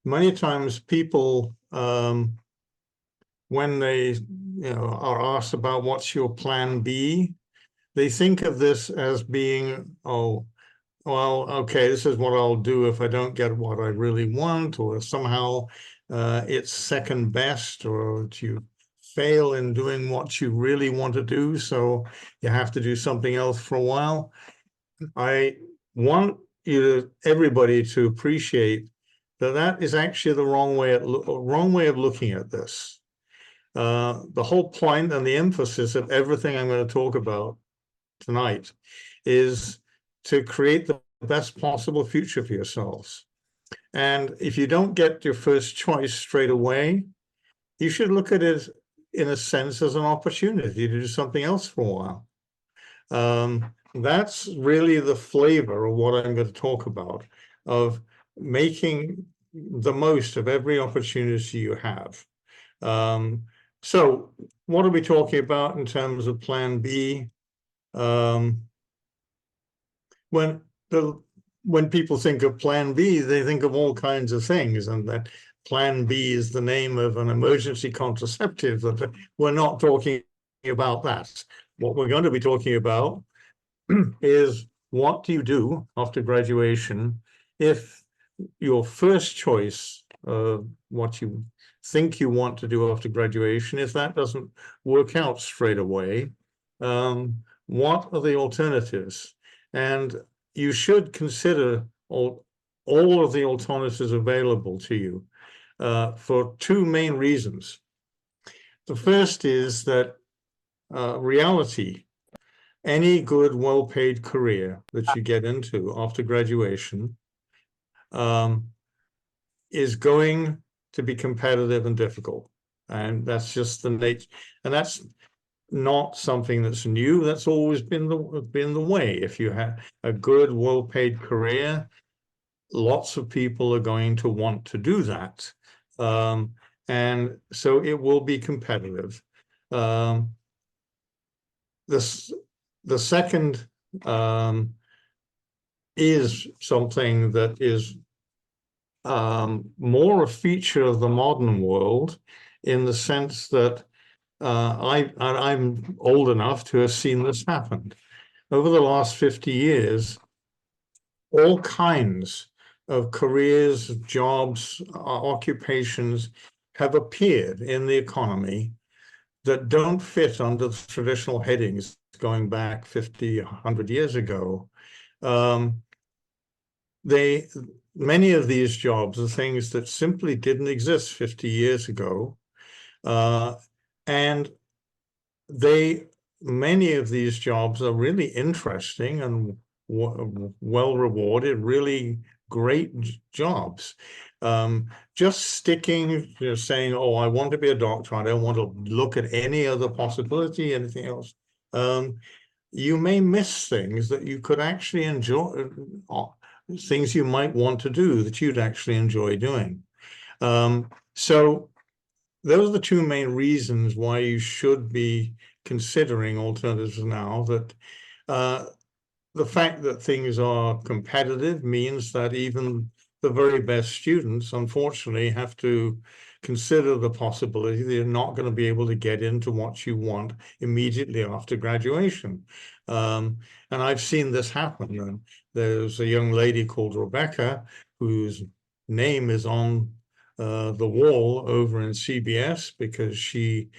many times people, when they are asked about what's your plan B, they think of this as being, oh, well, okay, this is what I'll do if I don't get what I really want, or somehow it's second best, or you fail in doing what you really want to do, so you have to do something else for a while. I want everybody to appreciate that that is actually the wrong way of looking at this. The whole point and the emphasis of everything I'm going to talk about tonight is to create the best possible future for yourselves. And if you don't get your first choice straight away, you should look at it in a sense as an opportunity to do something else for a while. That's really the flavor of what I'm going to talk about, of making the most of every opportunity you have. So what are we talking about in terms of Plan B? When people think of Plan B, they think of all kinds of things, and that Plan B is the name of an emergency contraceptive. That we're not talking about that. What we're going to be talking about is, what do you do after graduation if your first choice of what you think you want to do after graduation, if that doesn't work out straight away, what are the alternatives? And you should consider all of the alternatives available to you for two main reasons. The first is that reality, any good, well-paid career that you get into after graduation is going to be competitive and difficult. And that's just the nature. And that's not something that's new. That's always been the way. If you have a good, well-paid career, lots of people are going to want to do that. And so it will be competitive. The second is something that is more a feature of the modern world, in the sense that I'm old enough to have seen this happen. Over the last 50 years, all kinds of careers, jobs, occupations have appeared in the economy that don't fit under the traditional headings going back 50, 100 years ago. Many of these jobs are things that simply didn't exist 50 years ago. And many of these jobs are really interesting and well rewarded, really great jobs. Just sticking, saying, oh, I want to be a doctor, I don't want to look at any other possibility, anything else. You may miss things that you could actually enjoy, things you might want to do that you'd actually enjoy doing. So those are the two main reasons why you should be considering alternatives now. That the fact that things are competitive means that even the very best students, unfortunately, have to consider the possibility that you're not going to be able to get into what you want immediately after graduation. And I've seen this happen. There's a young lady called Rebecca, whose name is on the wall over in CBS, because she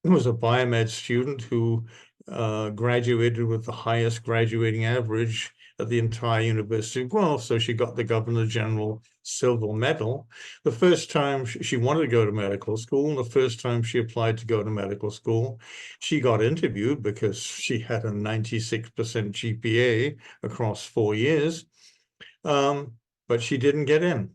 was a biomed student who graduated with the highest graduating average of the entire University of Guelph. So she got the Governor General Silver Medal. The first time she wanted to go to medical school, and the first time she applied to go to medical school, she got interviewed because she had a 96% GPA across 4 years, but she didn't get in.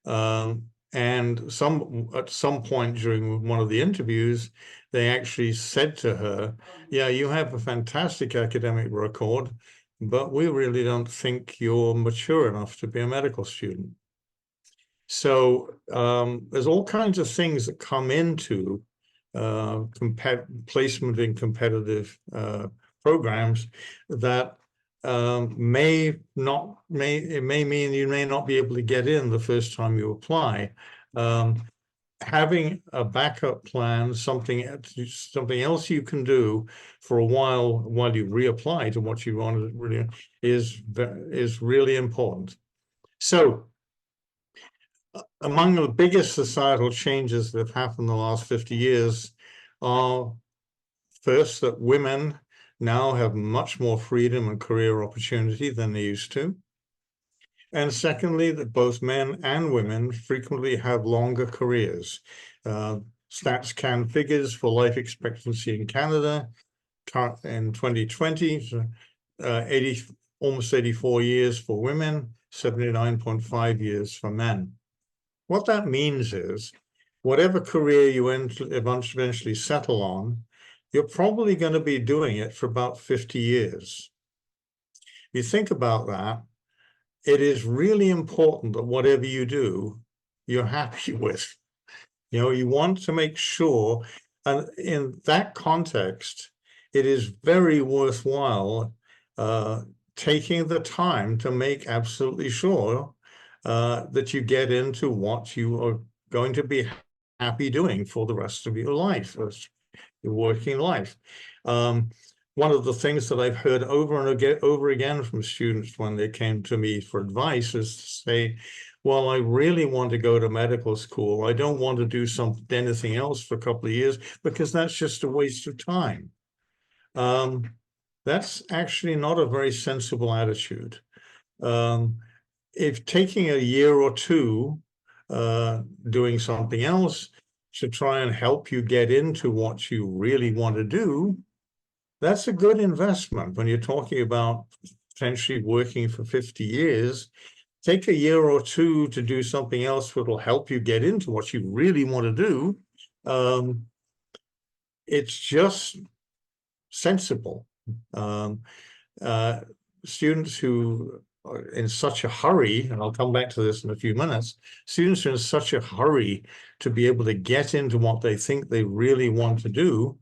And at some point during one of the interviews, they actually said to her, yeah, you have a fantastic academic record, but we really don't think you're mature enough to be a medical student. So there's all kinds of things that come into placement in competitive programs that may mean you may not be able to get in the first time you apply. Having a backup plan, something else you can do for a while you reapply to what you wanted really is really important. So among the biggest societal changes that have happened in the last 50 years are first that women now have much more freedom and career opportunity than they used to. And secondly, that both men and women frequently have longer careers. Stats Can figures for life expectancy in Canada in 2020, almost 84 years for women, 79.5 years for men. What that means is, whatever career you eventually settle on, you're probably going to be doing it for about 50 years. If you think about that, it is really important that whatever you do, you're happy with. You know, you want to make sure, and in that context, it is very worthwhile taking the time to make absolutely sure that you get into what you are going to be happy doing for the rest of your life, your working life. One of the things that I've heard over and over again from students when they came to me for advice is to say, well, I really want to go to medical school. I don't want to do anything else for a couple of years because that's just a waste of time. That's actually not a very sensible attitude. If taking a year or two doing something else to try and help you get into what you really want to do, that's a good investment. When you're talking about potentially working for 50 years, take a year or two to do something else that will help you get into what you really want to do. It's just sensible. Students who are in such a hurry, and I'll come back to this in a few minutes, students who are in such a hurry to be able to get into what they think they really want to do,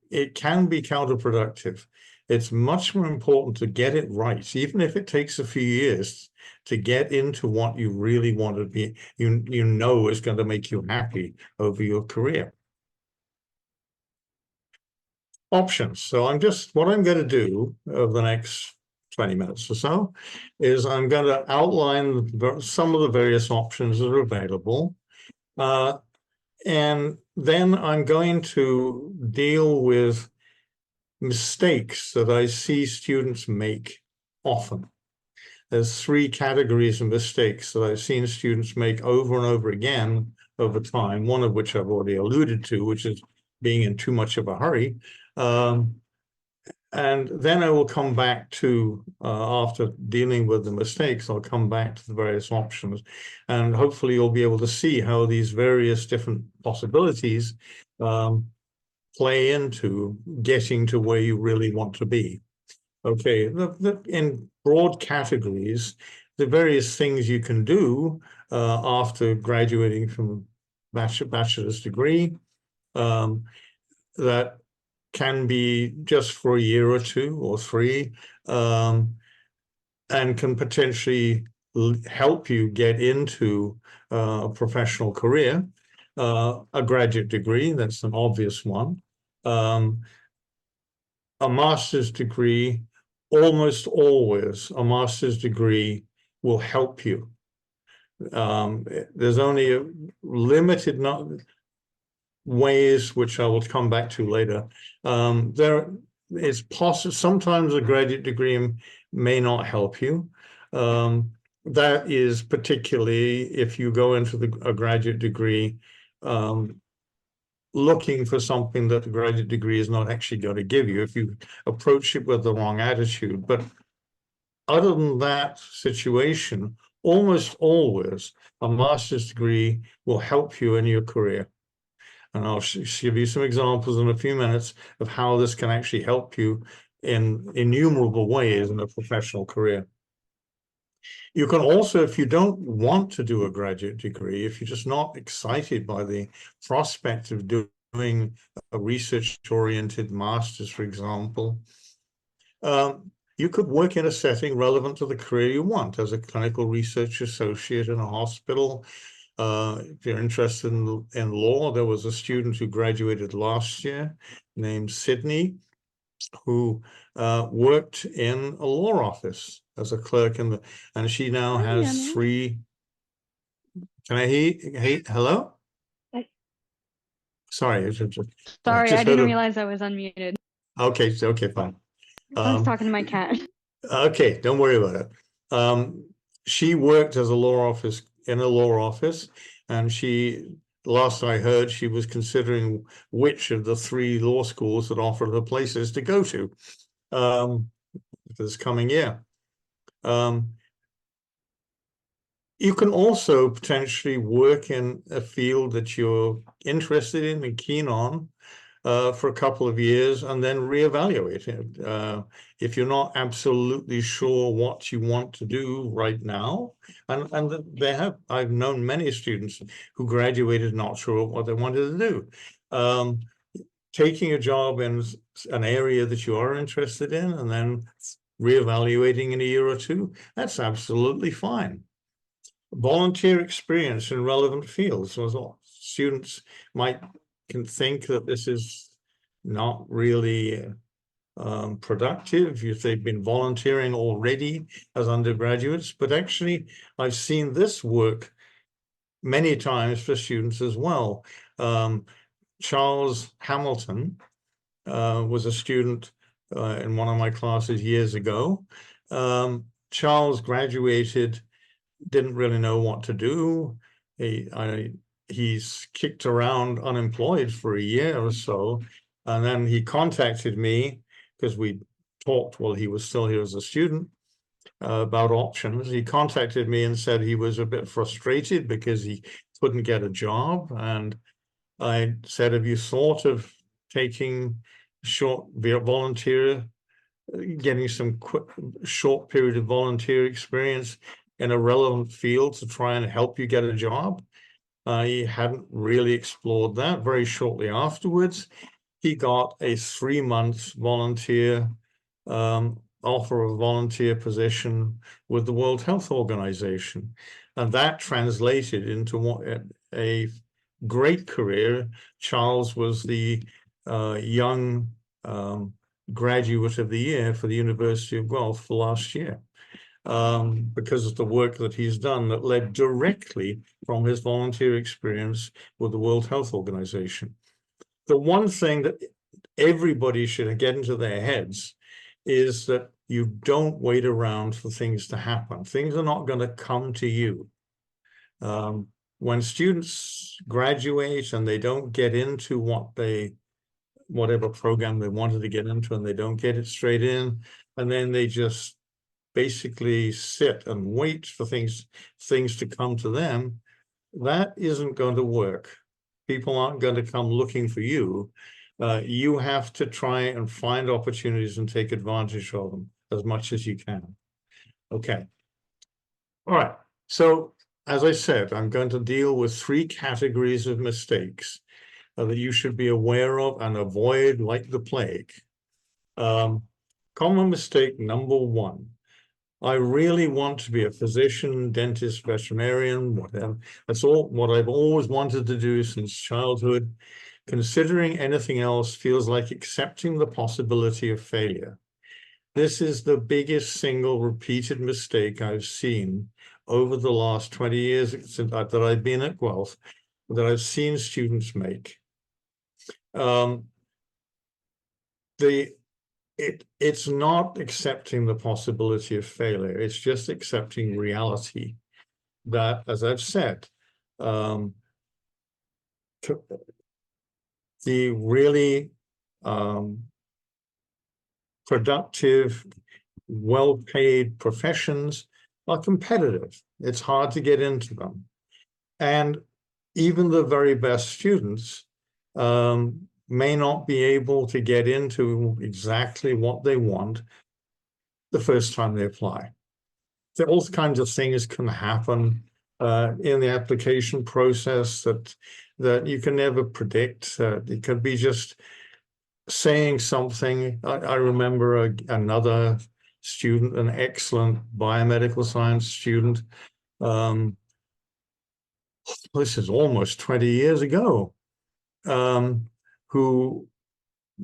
it can be counterproductive. It's much more important to get it right, even if it takes a few years to get into what you really want to be, you know is going to make you happy over your career. Options. So what I'm going to do over the next 20 minutes or so is I'm going to outline some of the various options that are available. And then I'm going to deal with mistakes that I see students make often. There's three categories of mistakes that I've seen students make over and over again over time, one of which I've already alluded to, which is being in too much of a hurry. And then I will come back to, after dealing with the mistakes, I'll come back to the various options. And hopefully you'll be able to see how these various different possibilities play into getting to where you really want to be. Okay, in broad categories, the various things you can do after graduating from bachelor's degree that can be just for a year or two or three, and can potentially help you get into a professional career. A graduate degree, that's an obvious one. A master's degree, almost always a master's degree will help you. There's only a limited ways, which I will come back to later. There is possible, sometimes a graduate degree may not help you. That is particularly if you go into a graduate degree looking for something that the graduate degree is not actually going to give you, if you approach it with the wrong attitude. But other than that situation, almost always a master's degree will help you in your career. And I'll give you some examples in a few minutes of how this can actually help you in innumerable ways in a professional career. You can also, if you don't want to do a graduate degree, if you're just not excited by the prospect of doing a research-oriented master's, for example, You could work in a setting relevant to the career you want as a clinical research associate in a hospital. If you're interested in law, there was a student who graduated last year named Sydney, who worked in a law office as a clerk and she now Hi, has Anna. 3. Can I hear? Hey, hello? Sorry, I Sorry, I just didn't heard realize I was unmuted. okay, fine. I was talking to my cat. Okay, don't worry about it. She worked as a law office in a law office, and last I heard, she was considering which of the 3 law schools that offered her places to go to this coming year. You can also potentially work in a field that you're interested in and keen on for a couple of years and then reevaluate it. If you're not absolutely sure what you want to do right now, and I've known many students who graduated not sure what they wanted to do. Taking a job in an area that you are interested in and then reevaluating in a year or 2, that's absolutely fine. Volunteer experience in relevant fields. Students can think that this is not really productive if they've been volunteering already as undergraduates, but actually I've seen this work many times for students as well. Charles Hamilton was a student in one of my classes years ago. Charles graduated, didn't really know what to do. He's kicked around unemployed for a year or so, and then he contacted me because we talked while he was still here as a student about options. He contacted me and said he was a bit frustrated because he couldn't get a job, and I said, have you thought of taking short volunteer, getting some short period of volunteer experience in a relevant field to try and help you get a job? He hadn't really explored that. Very shortly afterwards, he got a 3-month volunteer offer of volunteer position with the World Health Organization. And that translated into a great career. Charles was the young graduate of the year for the University of Guelph for last year. Because of the work that he's done that led directly from his volunteer experience with the World Health Organization. The one thing that everybody should get into their heads is that you don't wait around for things to happen. Things are not going to come to you. When students graduate and they don't get into whatever program they wanted to get into and they don't get it straight in, and then they just basically sit and wait for things to come to them, that isn't going to work. People aren't going to come looking for you. You have to try and find opportunities and take advantage of them as much as you can. Okay. All right. So as I said, I'm going to deal with 3 categories of mistakes that you should be aware of and avoid like the plague. Common mistake number 1. I really want to be a physician, dentist, veterinarian, whatever. That's all what I've always wanted to do since childhood. Considering anything else feels like accepting the possibility of failure. This is the biggest single repeated mistake I've seen over the last 20 years that I've been at Guelph, that I've seen students make. It's not accepting the possibility of failure. It's just accepting reality that, as I've said, the really productive, well-paid professions are competitive. It's hard to get into them. And even the very best students may not be able to get into exactly what they want the first time they apply. So all kinds of things can happen in the application process that you can never predict. It could be just saying something. I remember another student, an excellent biomedical science student. This is almost 20 years ago, who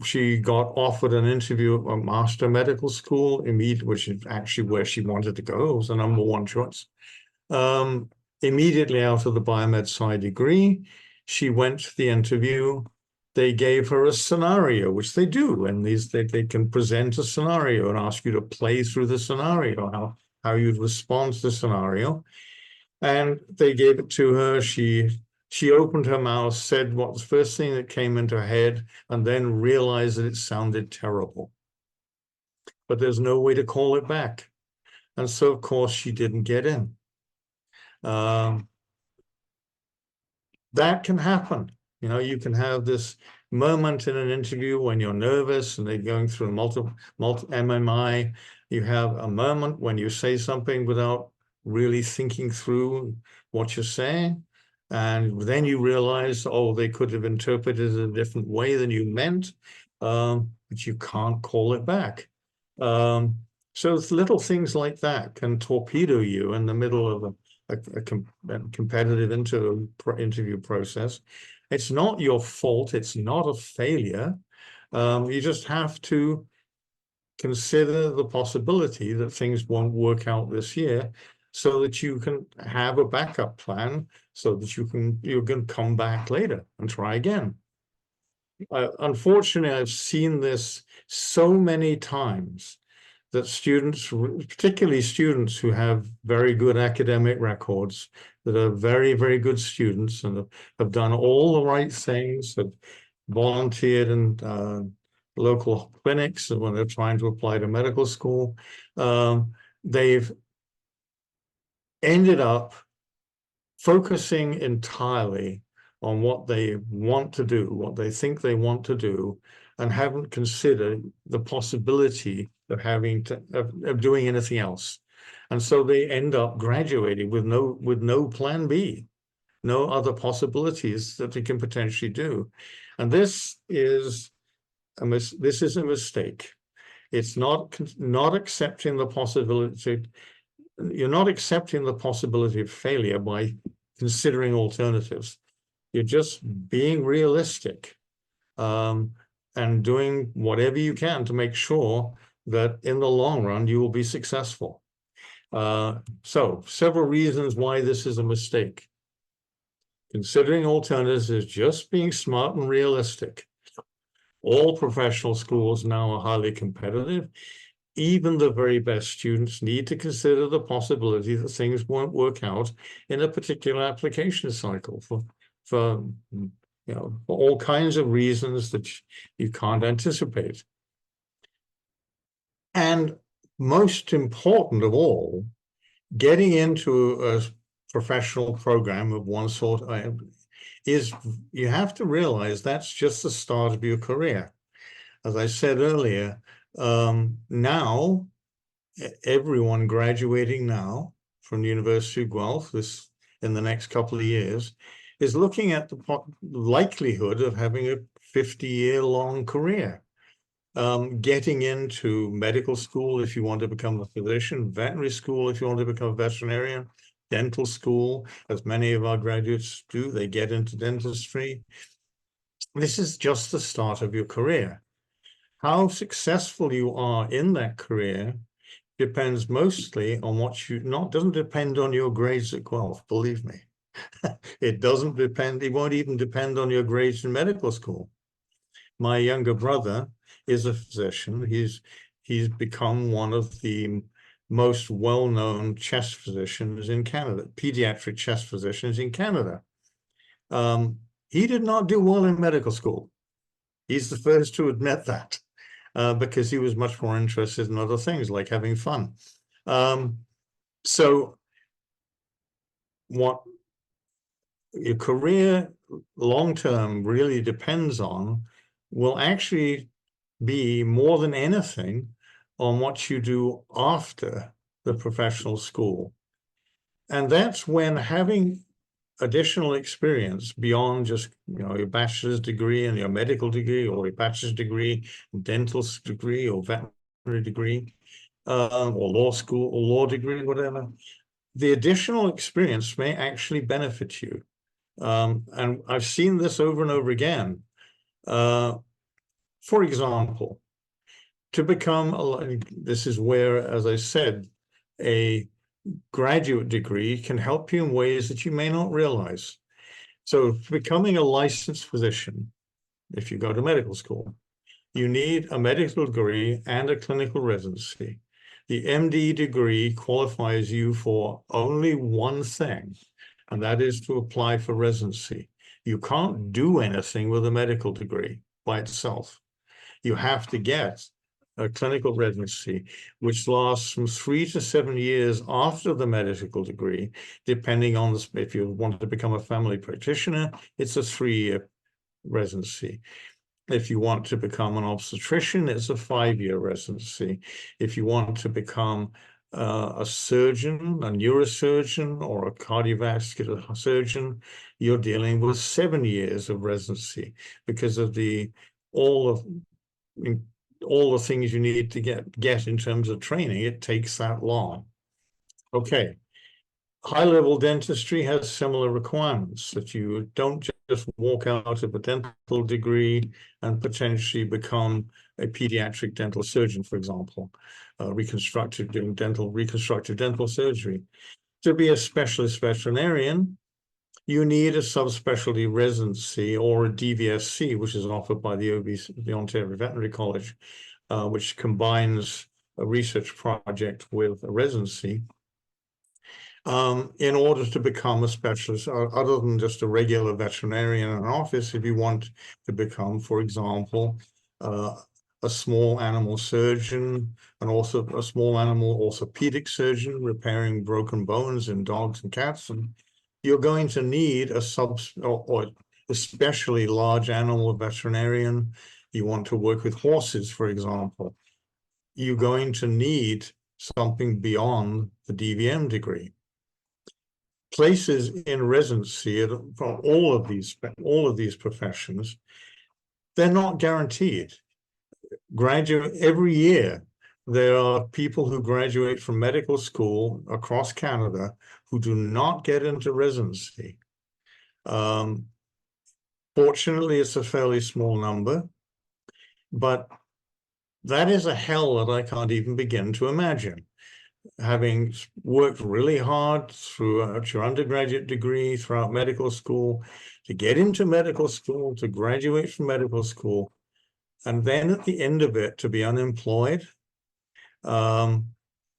she got offered an interview at a master medical school, which is actually where she wanted to go. It was the number one choice. Immediately out of the biomed sci degree, she went to the interview. They gave her a scenario, which they do, and they can present a scenario and ask you to play through the scenario, how you'd respond to the scenario. And they gave it to her. She opened her mouth, said what was the first thing that came into her head, and then realized that it sounded terrible. But there's no way to call it back. And so, of course, she didn't get in. That can happen. You know, you can have this moment in an interview when you're nervous and they're going through multiple MMI. You have a moment when you say something without really thinking through what you're saying. And then you realize, oh, they could have interpreted it a different way than you meant, but you can't call it back. So it's little things like that can torpedo you in the middle of a competitive interview process. It's not your fault. It's not a failure. You just have to consider the possibility that things won't work out this year, so that you can have a backup plan, so that you can come back later and try again. Unfortunately, I've seen this so many times that students, particularly students who have very good academic records, that are very, very good students and have done all the right things, have volunteered in local clinics when they're trying to apply to medical school, they've ended up focusing entirely on what they want to do, what they think they want to do, and haven't considered the possibility of of doing anything else. And so they end up graduating with no plan B, no other possibilities that they can potentially do. And this is a mistake. It's not accepting the possibility. You're not accepting the possibility of failure by considering alternatives. You're just being realistic, and doing whatever you can to make sure that in the long run you will be successful. So several reasons why this is a mistake. Considering alternatives is just being smart and realistic. All professional schools now are highly competitive. Even the very best students need to consider the possibility that things won't work out in a particular application cycle for all kinds of reasons that you can't anticipate. And most important of all, getting into a professional program of one sort is, you have to realize that's just the start of your career. As I said earlier, now everyone graduating now from the University of Guelph in the next couple of years is looking at the likelihood of having a 50-year-long career. Getting into medical school if you want to become a physician, veterinary school if you want to become a veterinarian, dental school, as many of our graduates do, they get into dentistry. This is just the start of your career. How successful you are in that career depends mostly on doesn't depend on your grades at Guelph, believe me. It won't even depend on your grades in medical school. My younger brother is a physician. He's become one of the most well-known chest physicians in Canada, pediatric chest physicians in Canada. He did not do well in medical school. He's the first to admit that, because he was much more interested in other things like having fun. So what your career long-term really depends on will actually be, more than anything, on what you do after the professional school. And that's when having additional experience beyond just, your bachelor's degree and your medical degree, or your bachelor's degree, dental degree, or veterinary degree, or law school or law degree, whatever, the additional experience may actually benefit you. And I've seen this over and over again. For example, to become this is where, as I said, a graduate degree can help you in ways that you may not realize. So becoming a licensed physician, if you go to medical school, you need a medical degree and a clinical residency. The MD degree qualifies you for only one thing, and that is to apply for residency. You can't do anything with a medical degree by itself. You have to get a clinical residency, which lasts from 3 to 7 years after the medical degree, depending on if you want to become a family practitioner, it's a 3-year residency. If you want to become an obstetrician, it's a 5-year residency. If you want to become a surgeon, a neurosurgeon, or a cardiovascular surgeon, you're dealing with 7 years of residency because of all the things you need to get in terms of training. It takes that long. Okay. High-level dentistry has similar requirements, that you don't just walk out of a dental degree and potentially become a pediatric dental surgeon, for example, reconstructive dental surgery. To be a specialist veterinarian, you need a subspecialty residency or a DVSC, which is offered by the Ontario Veterinary College, which combines a research project with a residency. In order to become a specialist, other than just a regular veterinarian in an office, if you want to become, for example, a small animal surgeon, and also a small animal orthopedic surgeon repairing broken bones in dogs and cats, and you're going to need a or especially large animal veterinarian. You want to work with horses, for example. You're going to need something beyond the DVM degree. Places in residency for all of these professions, they're not guaranteed. Every year, there are people who graduate from medical school across Canada who do not get into residency. Fortunately, it's a fairly small number, but that is a hell that I can't even begin to imagine. Having worked really hard throughout your undergraduate degree, throughout medical school, to get into medical school, to graduate from medical school, and then at the end of it, to be unemployed,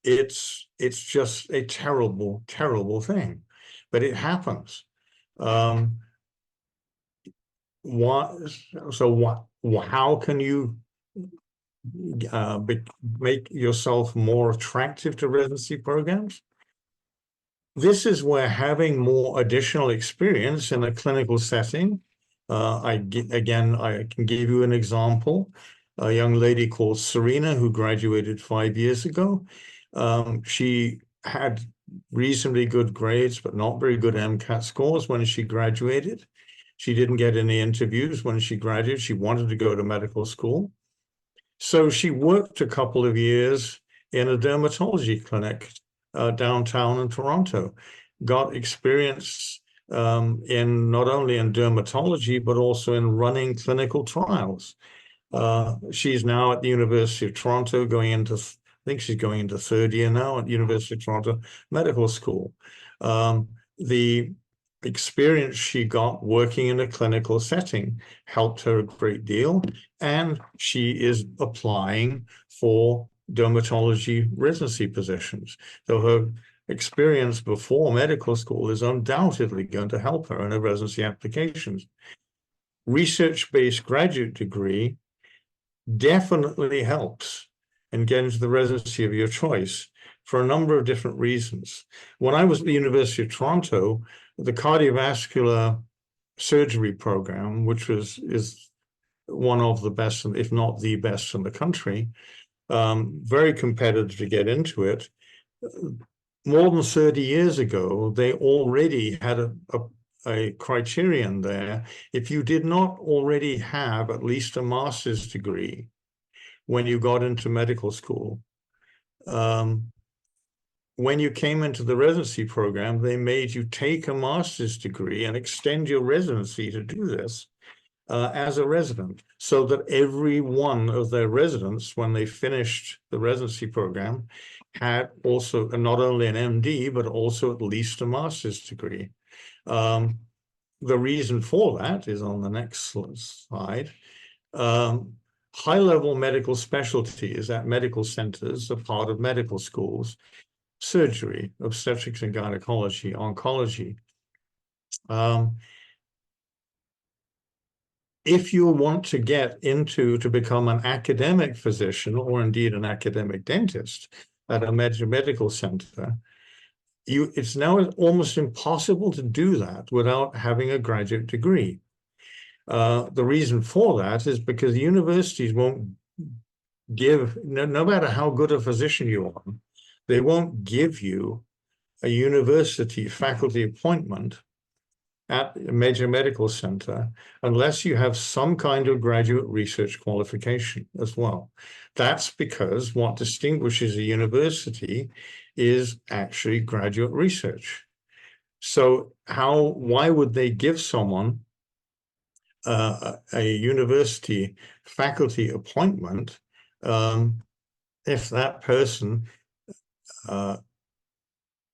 it's just a terrible, terrible thing. But it happens. How can you make yourself more attractive to residency programs? This is where having more additional experience in a clinical setting, I can give you an example. A young lady called Serena, who graduated 5 years ago. She had reasonably good grades, but not very good MCAT scores when she graduated. She didn't get any interviews when she graduated. She wanted to go to medical school. So she worked a couple of years in a dermatology clinic downtown in Toronto, got experience in not only in dermatology, but also in running clinical trials. She's now at the University of Toronto I think she's going into 3rd year now at University of Toronto Medical School. The experience she got working in a clinical setting helped her a great deal, and she is applying for dermatology residency positions. So her experience before medical school is undoubtedly going to help her in her residency applications. Research-based graduate degree definitely helps in getting to the residency of your choice for a number of different reasons. When I was at the University of Toronto, the cardiovascular surgery program, which is one of the best, if not the best in the country, very competitive to get into it. More than 30 years ago, they already had a criterion there. If you did not already have at least a master's degree when you got into medical school, when you came into the residency program, they made you take a master's degree and extend your residency to do this as a resident, so that every one of their residents, when they finished the residency program, had also not only an MD, but also at least a master's degree. The reason for that is on the next slide. High-level medical specialties at medical centers are part of medical schools: surgery, obstetrics and gynecology, oncology. If you want to get to become an academic physician, or indeed an academic dentist at a major medical center, it's now almost impossible to do that without having a graduate degree. The reason for that is because universities won't give, no matter how good a physician you are, they won't give you a university faculty appointment at a major medical center unless you have some kind of graduate research qualification as well. That's because what distinguishes a university is actually graduate research. So why would they give someone a university faculty appointment if that person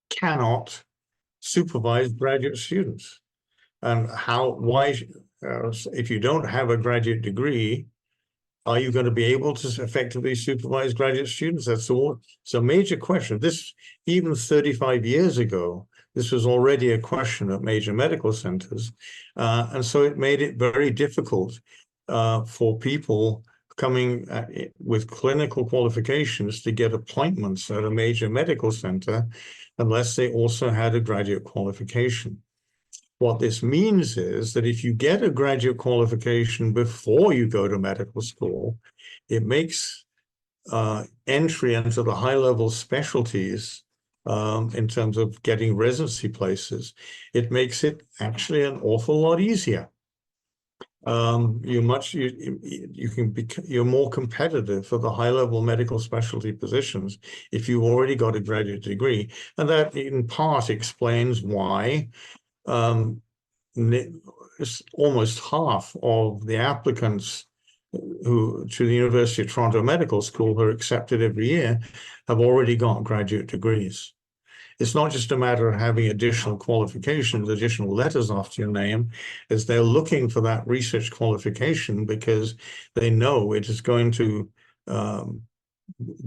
cannot supervise graduate students? And if you don't have a graduate degree, are you going to be able to effectively supervise graduate students? It's a major question. This, even 35 years ago, this was already a question at major medical centers. And so it made it very difficult for people coming with clinical qualifications to get appointments at a major medical center unless they also had a graduate qualification. What this means is that if you get a graduate qualification before you go to medical school, it makes entry into the high-level specialties in terms of getting residency places. It makes it actually an awful lot easier. You're more competitive for the high-level medical specialty positions if you've already got a graduate degree, and that in part explains why almost half of the applicants to the University of Toronto Medical School who are accepted every year have already got graduate degrees. It's not just a matter of having additional qualifications, additional letters after your name, as they're looking for that research qualification because they know it is going to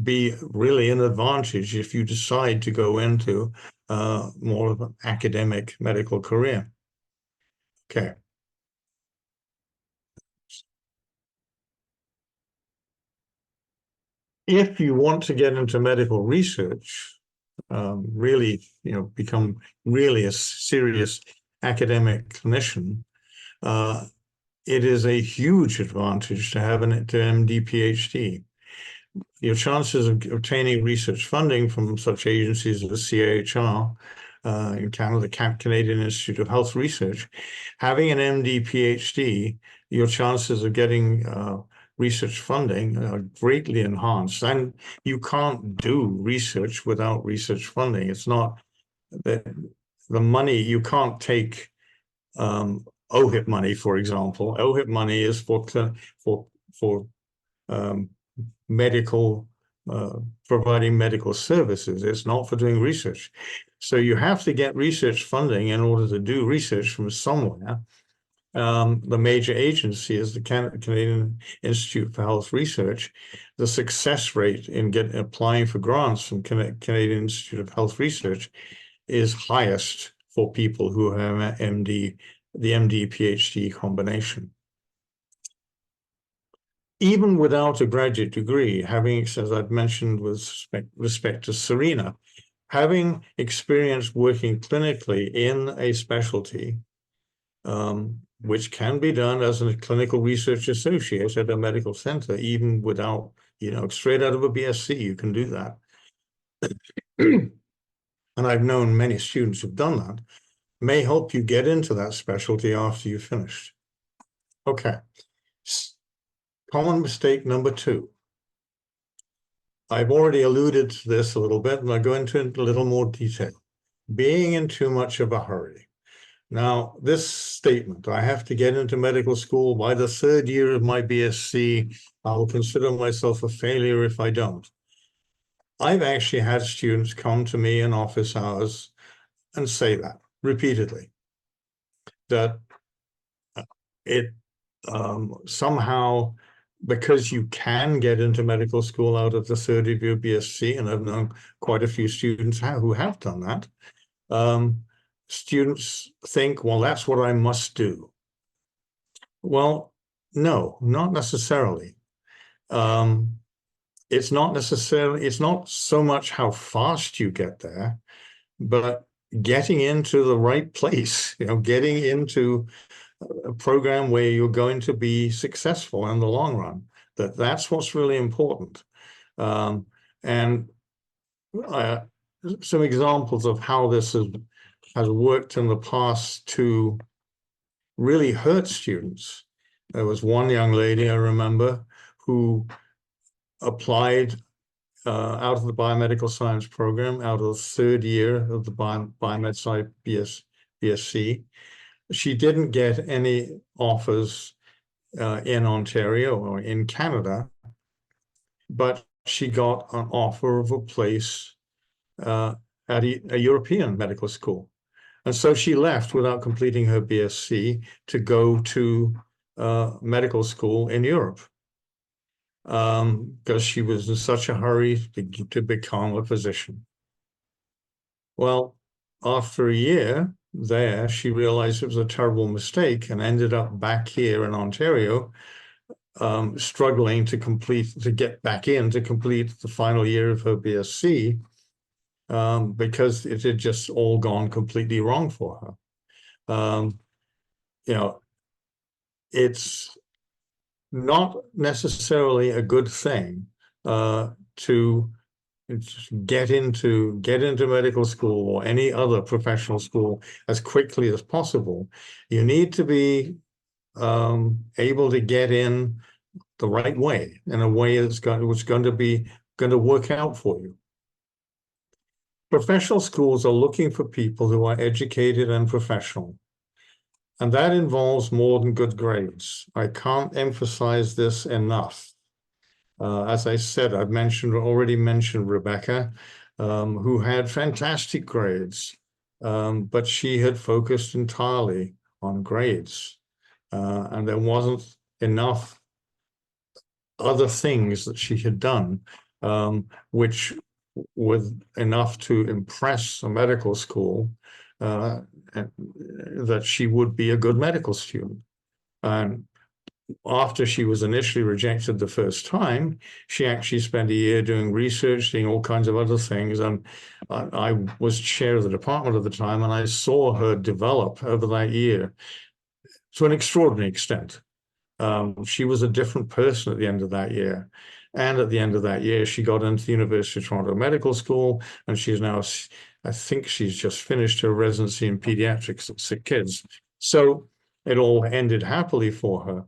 be really an advantage if you decide to go into more of an academic medical career. Okay. If you want to get into medical research, really, become really a serious academic clinician, it is a huge advantage to have an MD PhD. Your chances of obtaining research funding from such agencies as CAHR in Canada, the Canadian Institute of Health Research, having an MD PhD, your chances of getting research funding are greatly enhanced. And you can't do research without research funding. It's not that the money, you can't take OHIP money, for example. OHIP money is for medical, providing medical services. It's not for doing research. So you have to get research funding in order to do research from somewhere. The major agency is the Canadian Institute for Health Research. The success rate in applying for grants from Canadian Institute of Health Research is highest for people who have the MD PhD combination. Even without a graduate degree, having, as I've mentioned with respect to Serena, having experience working clinically in a specialty, which can be done as a clinical research associate at a medical center, even without, straight out of a BSc, you can do that. And I've known many students who've done that. may help you get into that specialty after you've finished. Okay. Common mistake number 2. I've already alluded to this a little bit, and I'll go into it in a little more detail. Being in too much of a hurry. Now, this statement, I have to get into medical school by the 3rd year of my BSc. I will consider myself a failure if I don't. I've actually had students come to me in office hours and say that repeatedly, that it somehow, because you can get into medical school out of the 3rd of your BSc, and I've known quite a few students who have done that, students think, well, that's what I must do. Well, no, not necessarily. It's not so much how fast you get there, but getting into the right place, getting into a program where you're going to be successful in the long run. That's what's really important. And some examples of how this has worked in the past to really hurt students. There was one young lady I remember who applied out of the biomedical science program, out of the 3rd year of the biomed sci BSc. She didn't get any offers in Ontario or in Canada, but she got an offer of a place at a European medical school. And so she left without completing her BSc to go to medical school in Europe, because she was in such a hurry to become a physician. Well, after a year there, she realized it was a terrible mistake and ended up back here in Ontario, struggling to get back in to complete the final year of her BSc, because it had just all gone completely wrong for her. It's not necessarily a good thing to get into medical school or any other professional school as quickly as possible. You need to be able to get in the right way, in a way that's going to work out for you. Professional schools are looking for people who are educated and professional. And that involves more than good grades. I can't emphasize this enough. As I said, I've already mentioned Rebecca, who had fantastic grades, but she had focused entirely on grades. And there wasn't enough other things that she had done, which were enough to impress a medical school, that she would be a good medical student. And after she was initially rejected the first time, she actually spent a year doing research, doing all kinds of other things. And I was chair of the department at the time, and I saw her develop over that year to an extraordinary extent. She was a different person at the end of that year. And at the end of that year, she got into the University of Toronto Medical School, and she's now, I think she's just finished her residency in pediatrics at sick kids. So it all ended happily for her.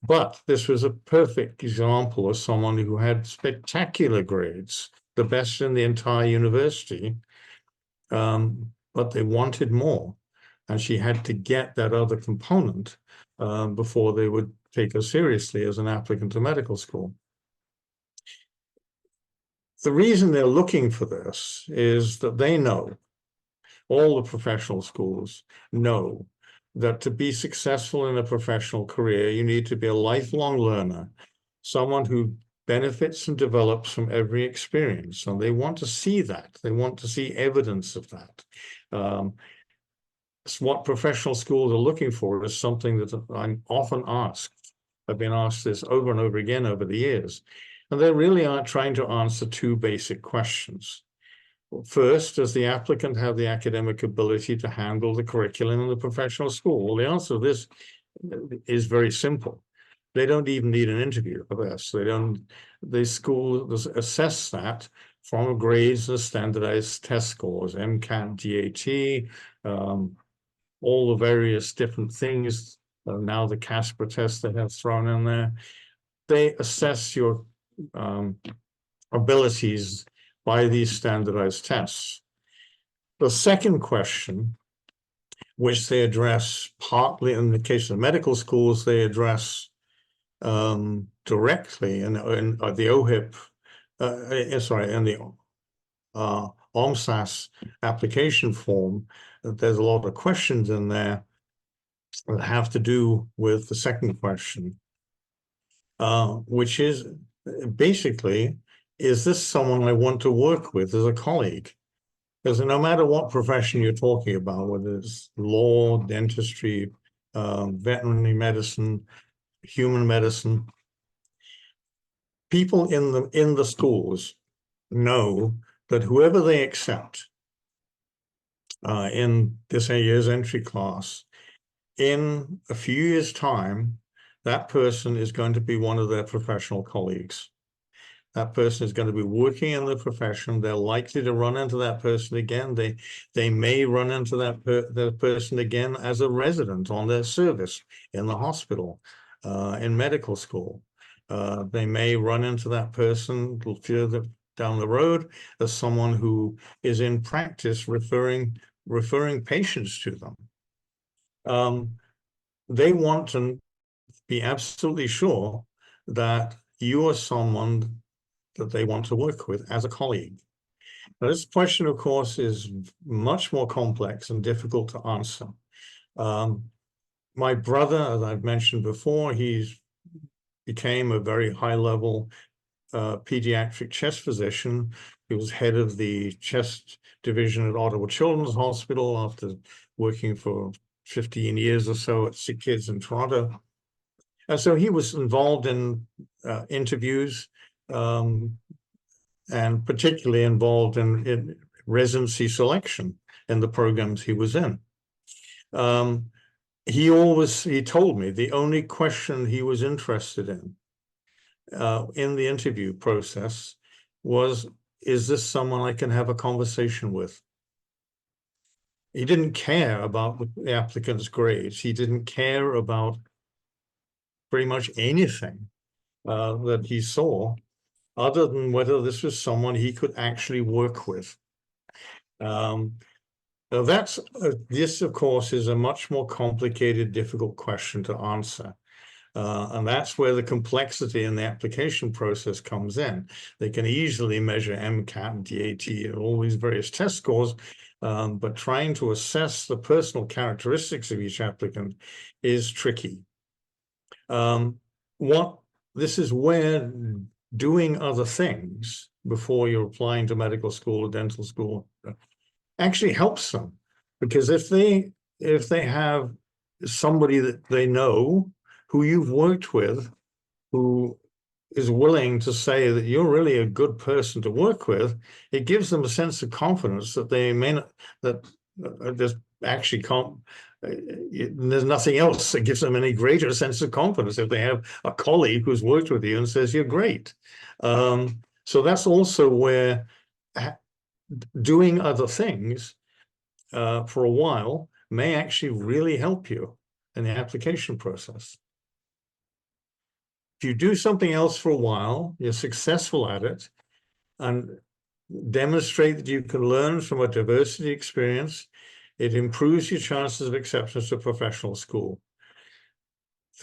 But this was a perfect example of someone who had spectacular grades, the best in the entire university, but they wanted more. And she had to get that other component before they would take her seriously as an applicant to medical school. The reason they're looking for this is that they know, all the professional schools know, that to be successful in a professional career, you need to be a lifelong learner, someone who benefits and develops from every experience. And they want to see that. They want to see evidence of that. What professional schools are looking for is something that I'm often asked. I've been asked this over and over again over the years. And they really are trying to answer 2 basic questions. First, does the applicant have the academic ability to handle the curriculum in the professional school? Well, the answer to this is very simple. They don't even need an interview for this. The school assess that from grades and standardized test scores, MCAT, DAT, all the various different things. Now the Casper test they have thrown in there. They assess your abilities by these standardized tests. The second question, which they address partly in the case of medical schools, they address directly in the OHIP, in the OMSAS application form. There's a lot of questions in there that have to do with the second question, which is basically, is this someone I want to work with as a colleague? Because no matter what profession you're talking about, whether it's law, dentistry, veterinary medicine, human medicine, people in the schools know that whoever they accept in this year's entry class, in a few years' time, that person is going to be one of their professional colleagues. That person is going to be working in the profession. They're likely to run into that person again. They may run into that person again as a resident on their service in the hospital, in medical school. They may run into that person further down the road as someone who is in practice referring patients to them. They want to be absolutely sure that you are someone that they want to work with as a colleague. Now, this question, of course, is much more complex and difficult to answer. My brother, as I've mentioned before, he became a very high-level pediatric chest physician. He was head of the chest division at Ottawa Children's Hospital after working for 15 years or so at Sick Kids in Toronto. And so he was involved in interviews, and particularly involved in residency selection in the programs he was in. He told me the only question he was interested in the interview process was, is this someone I can have a conversation with? He didn't care about the applicant's grades. He didn't care about pretty much anything that he saw, other than whether this was someone he could actually work with. Now this, of course, is a much more complicated, difficult question to answer. And that's where the complexity in the application process comes in. They can easily measure MCAT, DAT, and all these various test scores, but trying to assess the personal characteristics of each applicant is tricky. This is where doing other things before you're applying to medical school or dental school actually helps them, because if they have somebody that they know who you've worked with, who is willing to say that you're really a good person to work with, it gives them a sense of confidence that they may not, that there's actually there's nothing else that gives them any greater sense of confidence if they have a colleague who's worked with you and says you're great. So that's also where doing other things for a while may actually really help you in the application process. If you do something else for a while, you're successful at it, and demonstrate that you can learn from a diversity experience, it improves your chances of acceptance to professional school.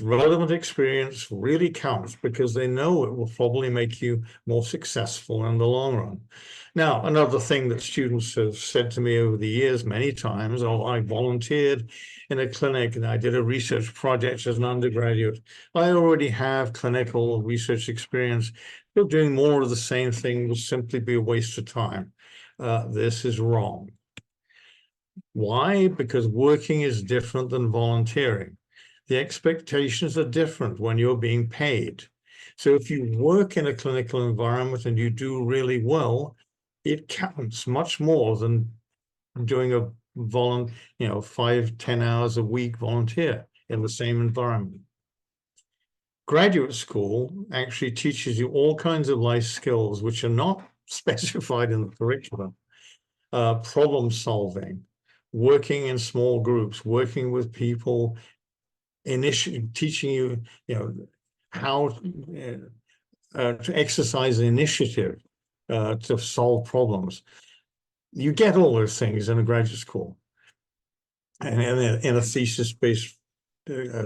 Relevant experience really counts because they know it will probably make you more successful in the long run. Now, another thing that students have said to me over the years many times, oh, I volunteered in a clinic and I did a research project as an undergraduate. I already have clinical research experience. So doing more of the same thing will simply be a waste of time. This is wrong. Why? Because working is different than volunteering. The expectations are different when you're being paid. So if you work in a clinical environment and you do really well, it counts much more than doing a 5-10 hours a week volunteer in the same environment. Graduate school actually teaches you all kinds of life skills which are not specified in the curriculum. Problem solving, working in small groups, working with people, teaching you, how to exercise initiative to solve problems. You get all those things in a graduate school and in a thesis-based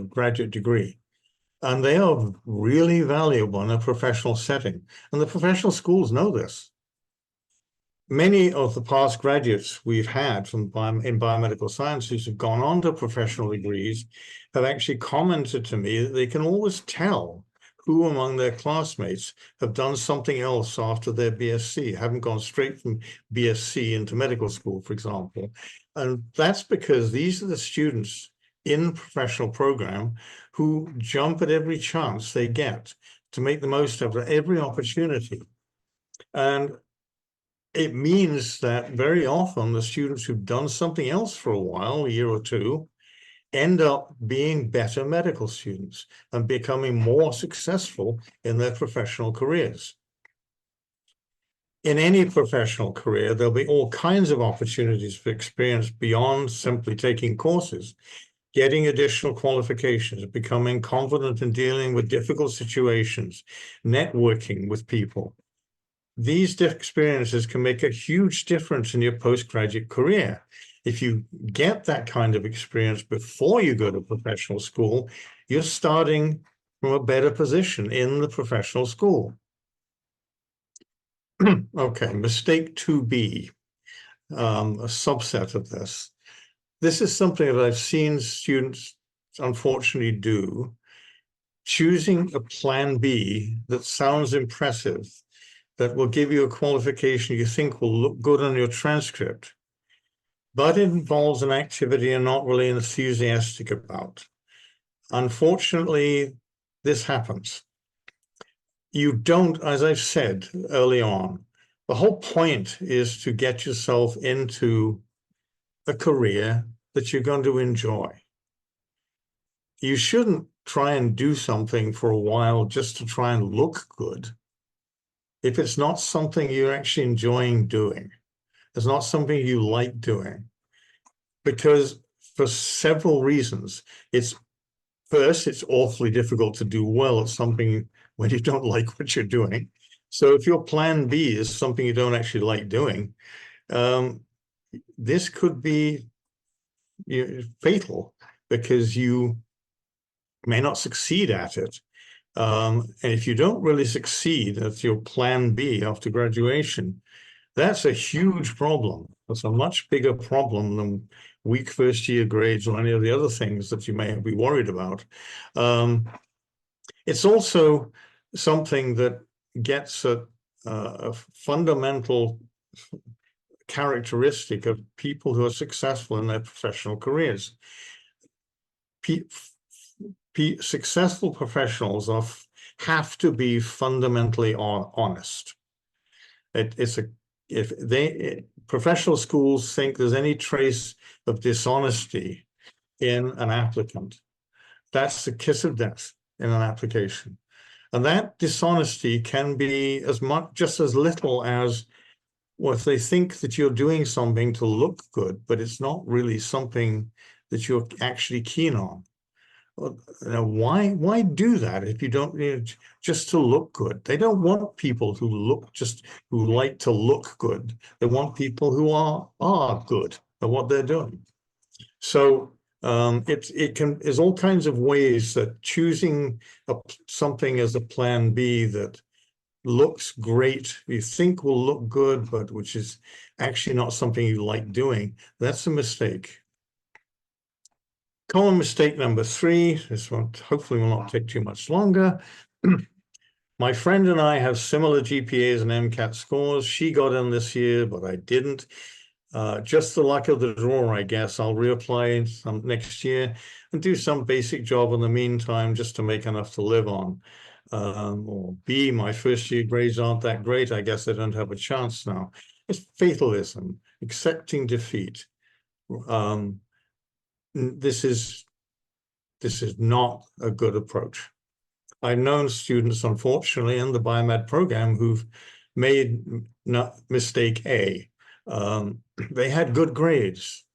graduate degree. And they are really valuable in a professional setting. And the professional schools know this. Many of the past graduates we've had in biomedical sciences who've gone on to professional degrees have actually commented to me that they can always tell who among their classmates have done something else after their BSc, haven't gone straight from BSc into medical school, for example. And that's because these are the students in professional program who jump at every chance they get to make the most of every opportunity. And it means that very often the students who've done something else for a while, a year or two, end up being better medical students and becoming more successful in their professional careers. In any professional career, there'll be all kinds of opportunities for experience beyond simply taking courses, getting additional qualifications, becoming confident in dealing with difficult situations, networking with people. These experiences can make a huge difference in your postgraduate career. If you get that kind of experience before you go to professional school, you're starting from a better position in the professional school. Okay, mistake 2B, a subset of this. This is something that I've seen students unfortunately do, choosing a plan B that sounds impressive, that will give you a qualification you think will look good on your transcript, but it involves an activity you're not really enthusiastic about. Unfortunately, this happens. You don't, as I've said early on, the whole point is to get yourself into a career that you're going to enjoy. You shouldn't try and do something for a while just to try and look good if it's not something you're actually enjoying doing. It's not something you like doing, because for several reasons. First, it's awfully difficult to do well at something when you don't like what you're doing. So if your plan B is something you don't actually like doing, this could be fatal, because you may not succeed at it. And if you don't really succeed at your plan B after graduation, that's a huge problem. That's a much bigger problem than weak first-year grades or any of the other things that you may be worried about. It's also something that gets a fundamental characteristic of people who are successful in their professional careers. Successful professionals have to be fundamentally honest. If professional schools think there's any trace of dishonesty in an applicant, that's the kiss of death in an application. And that dishonesty can be just as little as, well, if they think that you're doing something to look good, but it's not really something that you're actually keen on. Why do that if you don't, just to look good? They don't want people who like to look good. They want people who are good at what they're doing. So there's all kinds of ways that choosing something as a plan B that looks great, you think will look good, but which is actually not something you like doing, that's a mistake. Common mistake number 3, this one hopefully will not take too much longer. My friend and I have similar GPAs and MCAT scores. She got in this year, but I didn't. Just the luck of the draw, I guess. I'll reapply next year and do some basic job in the meantime just to make enough to live on. Or B, my first year grades aren't that great. I guess I don't have a chance now. It's fatalism, accepting defeat. This is not a good approach. I've known students, unfortunately, in the biomed program who've made not mistake A. They had good grades.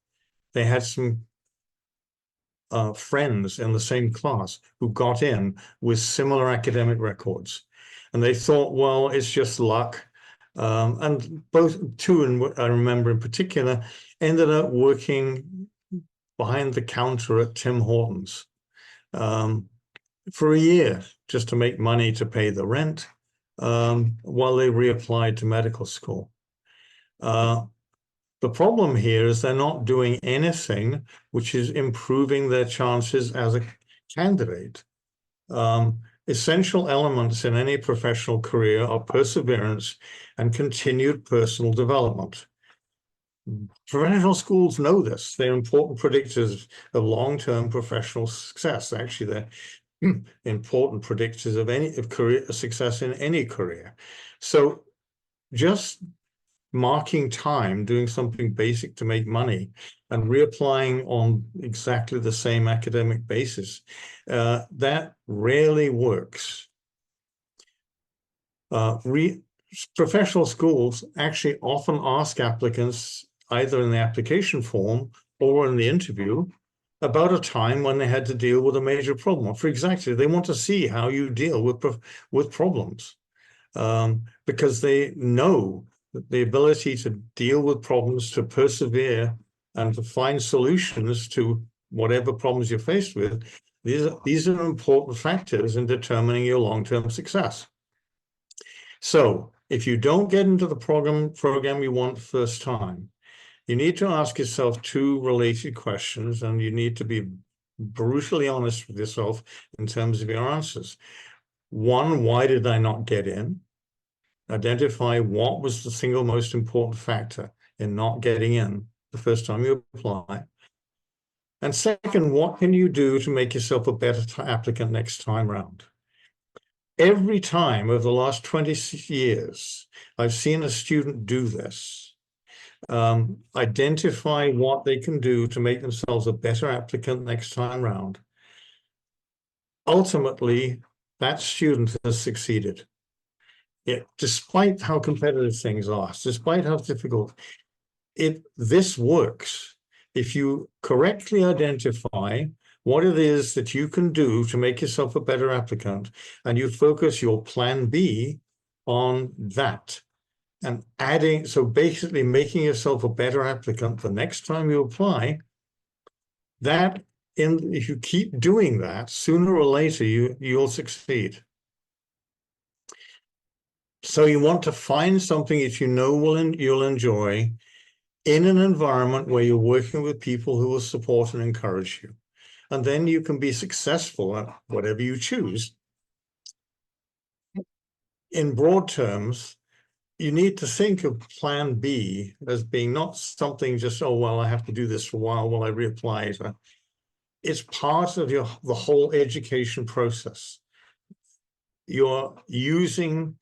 They had some friends in the same class who got in with similar academic records. And they thought, well, it's just luck. And two, and I remember in particular, ended up working behind the counter at Tim Hortons for a year just to make money to pay the rent while they reapplied to medical school. The problem here is they're not doing anything which is improving their chances as a candidate. Essential elements in any professional career are perseverance and continued personal development. Professional schools know this. They're important predictors of long-term professional success. Actually, they're important predictors of career success in any career. So just marking time, doing something basic to make money, and reapplying on exactly the same academic basis, that rarely works. Professional schools actually often ask applicants, either in the application form or in the interview, about a time when they had to deal with a major problem. For exactly, they want to see how you deal with problems, because they know that the ability to deal with problems, to persevere, and to find solutions to whatever problems you're faced with, these are important factors in determining your long-term success. So if you don't get into the program you want first time, you need to ask yourself two related questions, and you need to be brutally honest with yourself in terms of your answers. One, why did I not get in? Identify what was the single most important factor in not getting in the first time you apply. And second, what can you do to make yourself a better applicant next time around? Every time over the last 20 years, I've seen a student do this. Identify what they can do to make themselves a better applicant next time around. Ultimately, that student has succeeded. Despite how competitive things are, despite how difficult, this works. If you correctly identify what it is that you can do to make yourself a better applicant, and you focus your plan B on that, and so basically making yourself a better applicant the next time you apply, if you keep doing that, sooner or later you'll succeed. So you want to find something that you know you'll enjoy in an environment where you're working with people who will support and encourage you. And then you can be successful at whatever you choose. In broad terms, you need to think of plan B as being not something just, oh, well, I have to do this for a while I reapply. It's part of the whole education process. You're using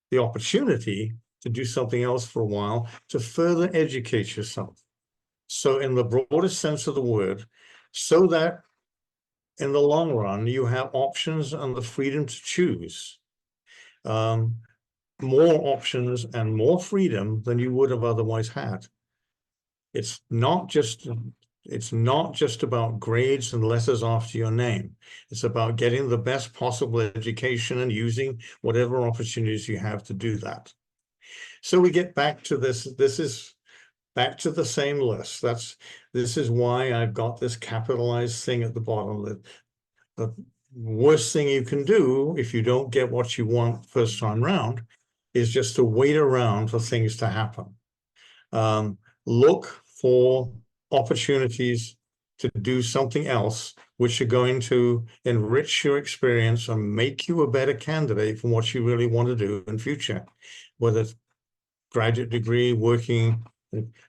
the opportunity to do something else for a while to further educate yourself. So in the broadest sense of the word, so that in the long run, you have options and the freedom to choose. More options and more freedom than you would have otherwise had. It's not just about grades and letters after your name. It's about getting the best possible education and using whatever opportunities you have to do that. So we get back to this. This is back to the same list. This is why I've got this capitalized thing at the bottom. The worst thing you can do if you don't get what you want first time round is just to wait around for things to happen. Look for opportunities to do something else which are going to enrich your experience and make you a better candidate for what you really want to do in future, whether it's graduate degree, working.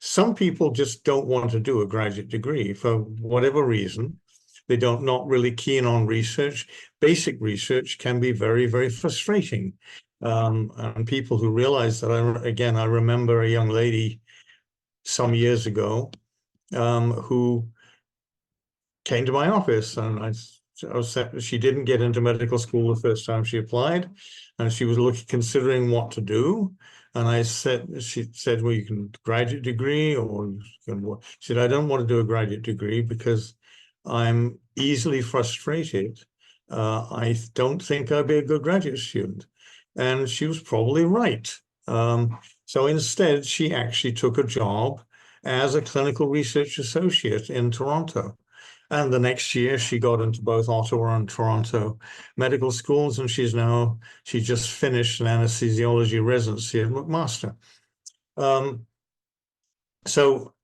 Some people just don't want to do a graduate degree for whatever reason. They're not really keen on research. Basic research can be very, very frustrating. And people who realize that, I remember a young lady some years ago who came to my office, and I she didn't get into medical school the first time she applied, and she was considering what to do. And she said, well, you can graduate degree, or you can. She said, I don't want to do a graduate degree because I'm easily frustrated. I don't think I'd be a good graduate student. And she was probably right. So instead, she actually took a job as a clinical research associate in Toronto. And the next year, she got into both Ottawa and Toronto medical schools, and she just finished an anesthesiology residency at McMaster. So,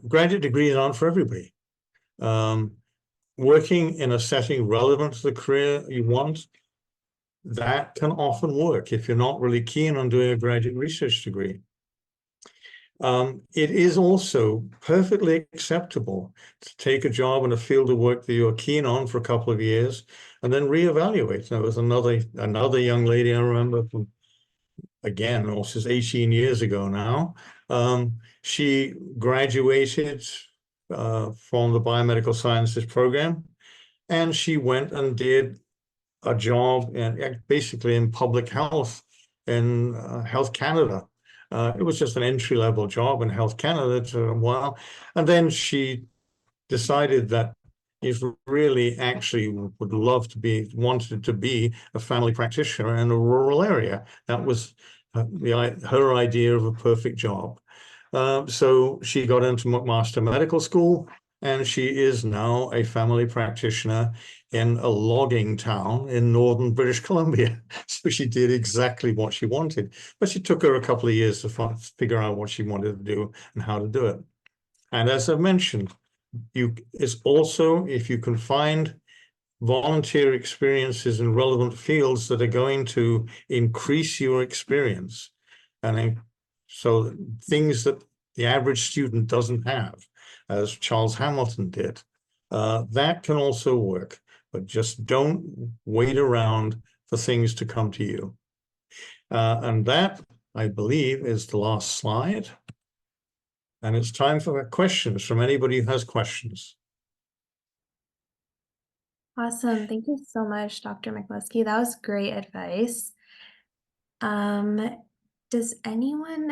graduate degrees aren't for everybody. Working in a setting relevant to the career you want, that can often work if you're not really keen on doing a graduate research degree. It is also perfectly acceptable to take a job in a field of work that you're keen on for a couple of years and then reevaluate. There was another young lady I remember from, again, almost 18 years ago now. She graduated from the biomedical sciences program, and she went and did a job basically in public health in Health Canada. It was just an entry-level job in Health Canada for a while. And then she decided that she really actually wanted to be a family practitioner in a rural area. That was her idea of a perfect job. So she got into McMaster Medical School, and she is now a family practitioner in a logging town in northern British Columbia. So she did exactly what she wanted, but she took her a couple of years to figure out what she wanted to do and how to do it. And as I mentioned, it's also, if you can find volunteer experiences in relevant fields that are going to increase your experience, and so things that the average student doesn't have, as Charles Hamilton did, that can also work. But just don't wait around for things to come to you. And that, I believe, is the last slide. And it's time for questions from anybody who has questions. Awesome. Thank you so much, Dr. MacLusky. That was great advice.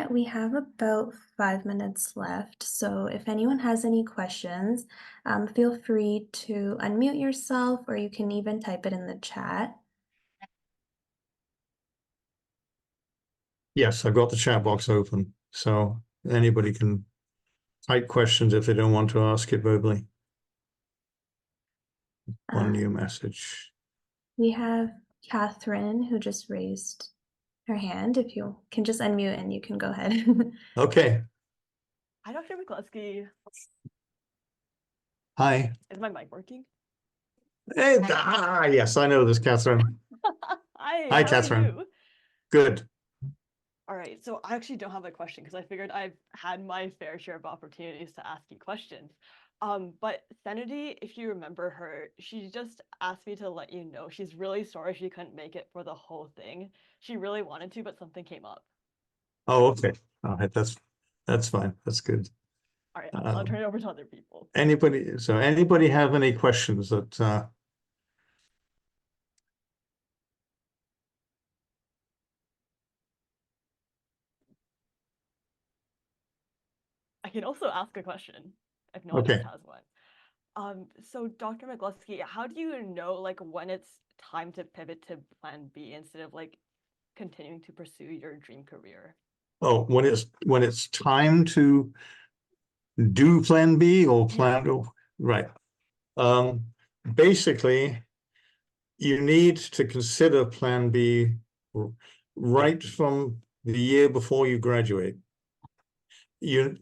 We have about 5 minutes left. So if anyone has any questions, feel free to unmute yourself, or you can even type it in the chat. Yes, I've got the chat box open, so anybody can type questions if they don't want to ask it verbally. One new message. We have Catherine, who just raised her hand. If you can just unmute and you can go ahead. Okay. Hi, Dr. MacLusky. Hi. Is my mic working? Hey, yes, I know this, Catherine. Hi, Hi, how Catherine. are you? Good. All right, so I actually don't have a question because I figured I've had my fair share of opportunities to ask you questions. But Sanity, if you remember her, she just asked me to let you know she's really sorry she couldn't make it for the whole thing. She really wanted to, but something came up. Oh, okay. All right, that's fine. That's good. All right, I'll turn it over to other people. Anybody have any questions that I can also ask a question if no one else has one. So Dr. MacLusky, how do you know like when it's time to pivot to plan B instead of like continuing to pursue your dream career? Oh, when it's time to do plan B or plan right. Basically, you need to consider plan B right from the year before you graduate. You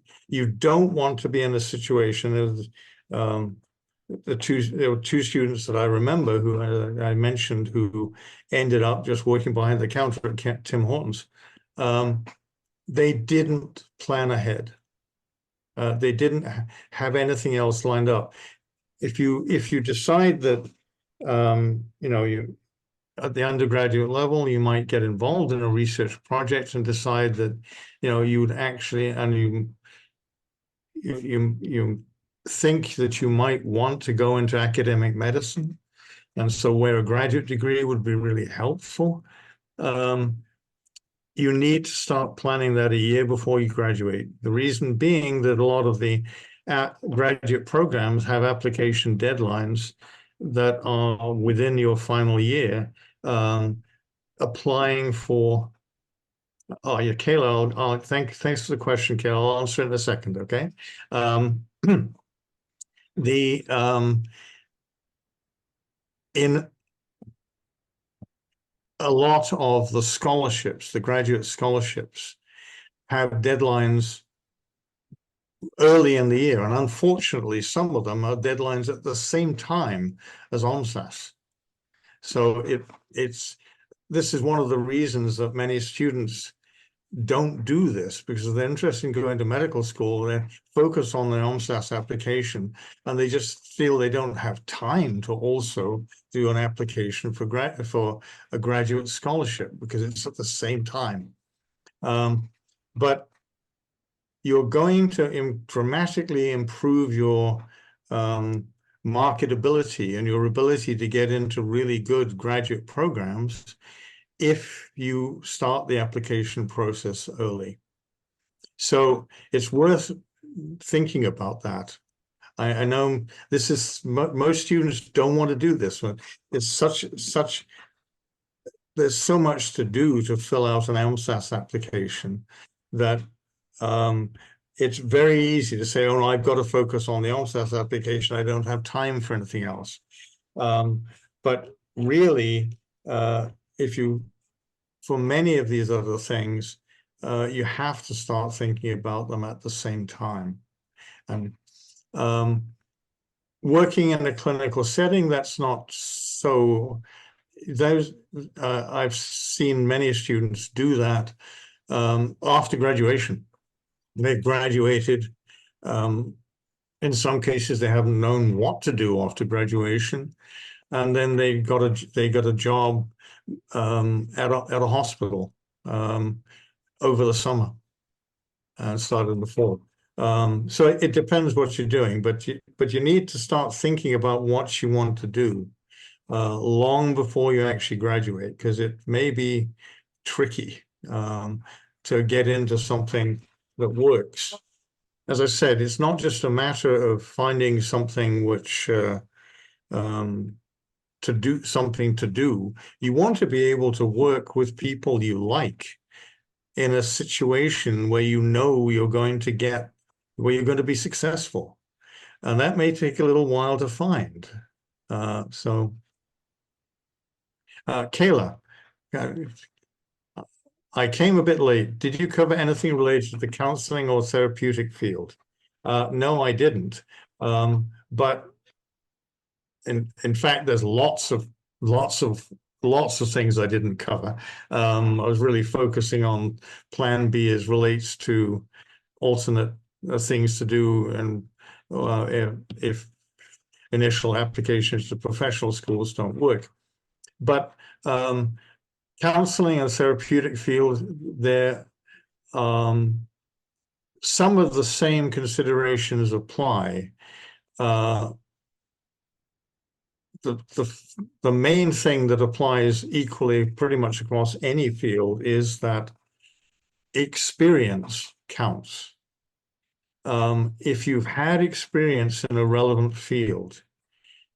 don't want to be in a situation of there were two students that I remember who I mentioned who ended up just working behind the counter at Tim Hortons. They didn't plan ahead. They didn't have anything else lined up. If you decide that you at the undergraduate level, you might get involved in a research project and decide that you would actually, and you think that you might want to go into academic medicine, And so where a graduate degree would be really helpful, you need to start planning that a year before you graduate. The reason being that a lot of the graduate programs have application deadlines that are within your final year. Applying for, oh yeah, Kayla, thanks for the question, Kayla. I'll answer it in a second, okay? In a lot of the scholarships, the graduate scholarships, have deadlines early in the year, and unfortunately, some of them are deadlines at the same time as OMSAS. So this is one of the reasons that many students don't do this, because if they're interested in going to medical school, they focus on their OMSAS application, and they just feel they don't have time to also do an application for a graduate scholarship because it's at the same time. But you're going to dramatically improve your marketability and your ability to get into really good graduate programs if you start the application process early. So it's worth thinking about that. I know this is, most students don't want to do this one. It's there's so much to do to fill out an LSAS application that it's very easy to say, oh, no, I've got to focus on the LSAS application. I don't have time for anything else. But really, for many of these other things, you have to start thinking about them at the same time. And working in a clinical setting, that's not so, I've seen many students do that after graduation. They've graduated. In some cases, they haven't known what to do after graduation, and then they got a job at a hospital over the summer and started in the fall. So it depends what you're doing, but you need to start thinking about what you want to do long before you actually graduate, because it may be tricky to get into something that works. As I said, it's not just a matter of finding something which to do. You want to be able to work with people you like in a situation where you know you're going to be successful. And that may take a little while to find. Kayla, I came a bit late. Did you cover anything related to the counseling or therapeutic field? No, I didn't. But in fact, there's lots of things I didn't cover. I was really focusing on Plan B as relates to alternate things to do, and if initial applications to professional schools don't work. But counseling and therapeutic field, there some of the same considerations apply. The main thing that applies equally pretty much across any field is that experience counts. If you've had experience in a relevant field,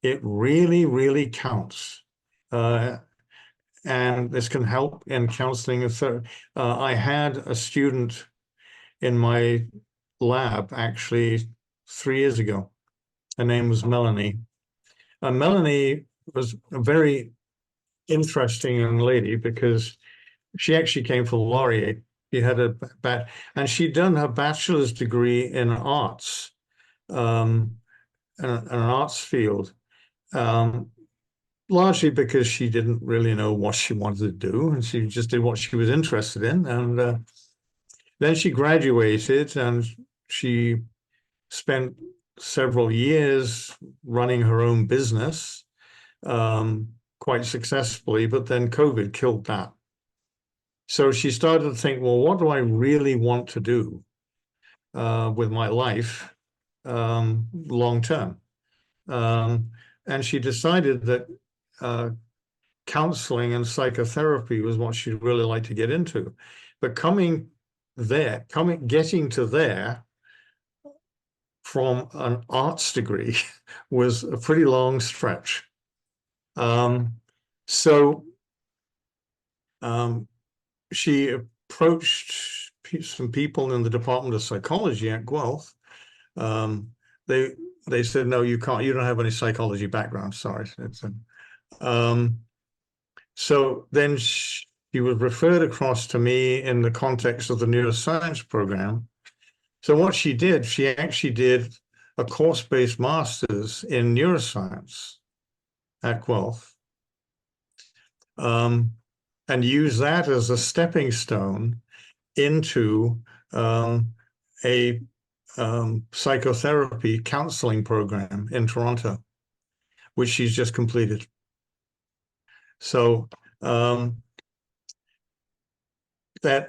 it really, really counts. And this can help in counseling. I had a student in my lab actually 3 years ago. Her name was Melanie. Melanie was a very interesting young lady because she actually came from Laurier. She had and she'd done her bachelor's degree in arts, an arts field, largely because she didn't really know what she wanted to do, and she just did what she was interested in. And then she graduated, and she spent several years running her own business quite successfully, but then COVID killed that. So she started to think, well, what do I really want to do with my life long term? And she decided that counseling and psychotherapy was what she'd really like to get into. But getting to there from an arts degree was a pretty long stretch. So she approached some people in the Department of Psychology at Guelph. They said, no, you can't, you don't have any psychology background, sorry. So then she was referred across to me in the context of the neuroscience program. So what she did, she actually did a course-based master's in neuroscience at Guelph, and used that as a stepping stone into a psychotherapy counseling program in Toronto, which she's just completed. So that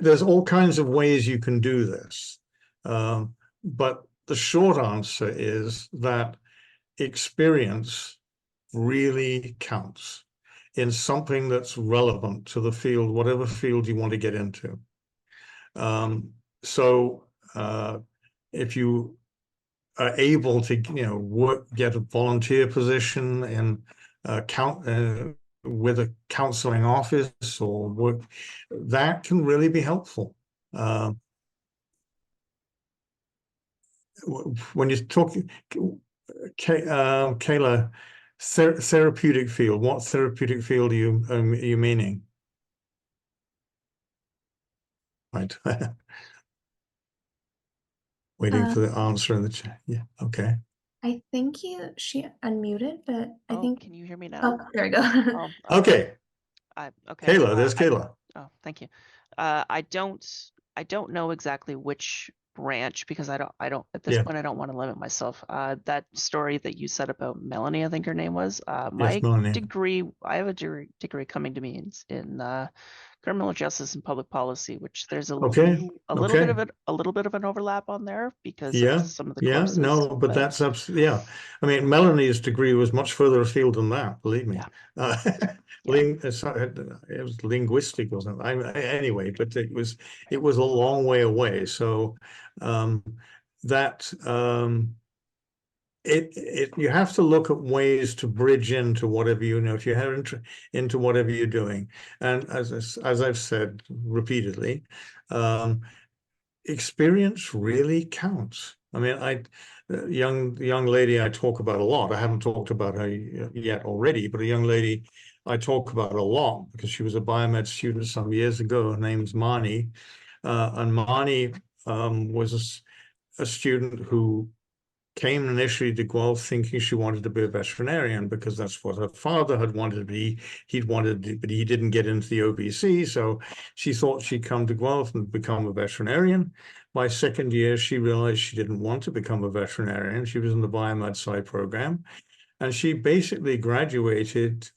there's all kinds of ways you can do this. But the short answer is that experience really counts in something that's relevant to the field, whatever field you want to get into. If you are able to, get a volunteer position in with a counseling office or work, that can really be helpful. When you talk, Kayla, therapeutic field, what therapeutic field are you meaning? Right. Waiting for the answer in the chat. Yeah, okay. I think she unmuted, but I think. Can you hear me now? Oh, there we go. Oh, Okay. Okay. Kayla, there's Kayla. Thank you. I don't know exactly which branch because I don't at this point I don't want to limit myself. That story that you said about Melanie, I think her name was. My degree, I have a degree coming to me in criminal justice and public policy, which there's a little bit of an overlap on there because of some of the courses. But that's absolutely, I mean, Melanie's degree was much further afield than that, believe me. It was linguistic or something. Anyway, but it was a long way away. So you have to look at ways to bridge into whatever if you have into whatever you're doing. And as I've said repeatedly, experience really counts. I mean, the young lady I talk about a lot. I haven't talked about her yet already, but a young lady I talk about a lot because she was a biomed student some years ago. Her name's Marnie, and Marnie was a student who came initially to Guelph thinking she wanted to be a veterinarian because that's what her father had wanted to be. But he didn't get into the OBC, so she thought she'd come to Guelph and become a veterinarian. By second year, she realized she didn't want to become a veterinarian. She was in the biomed sci program, and she basically graduated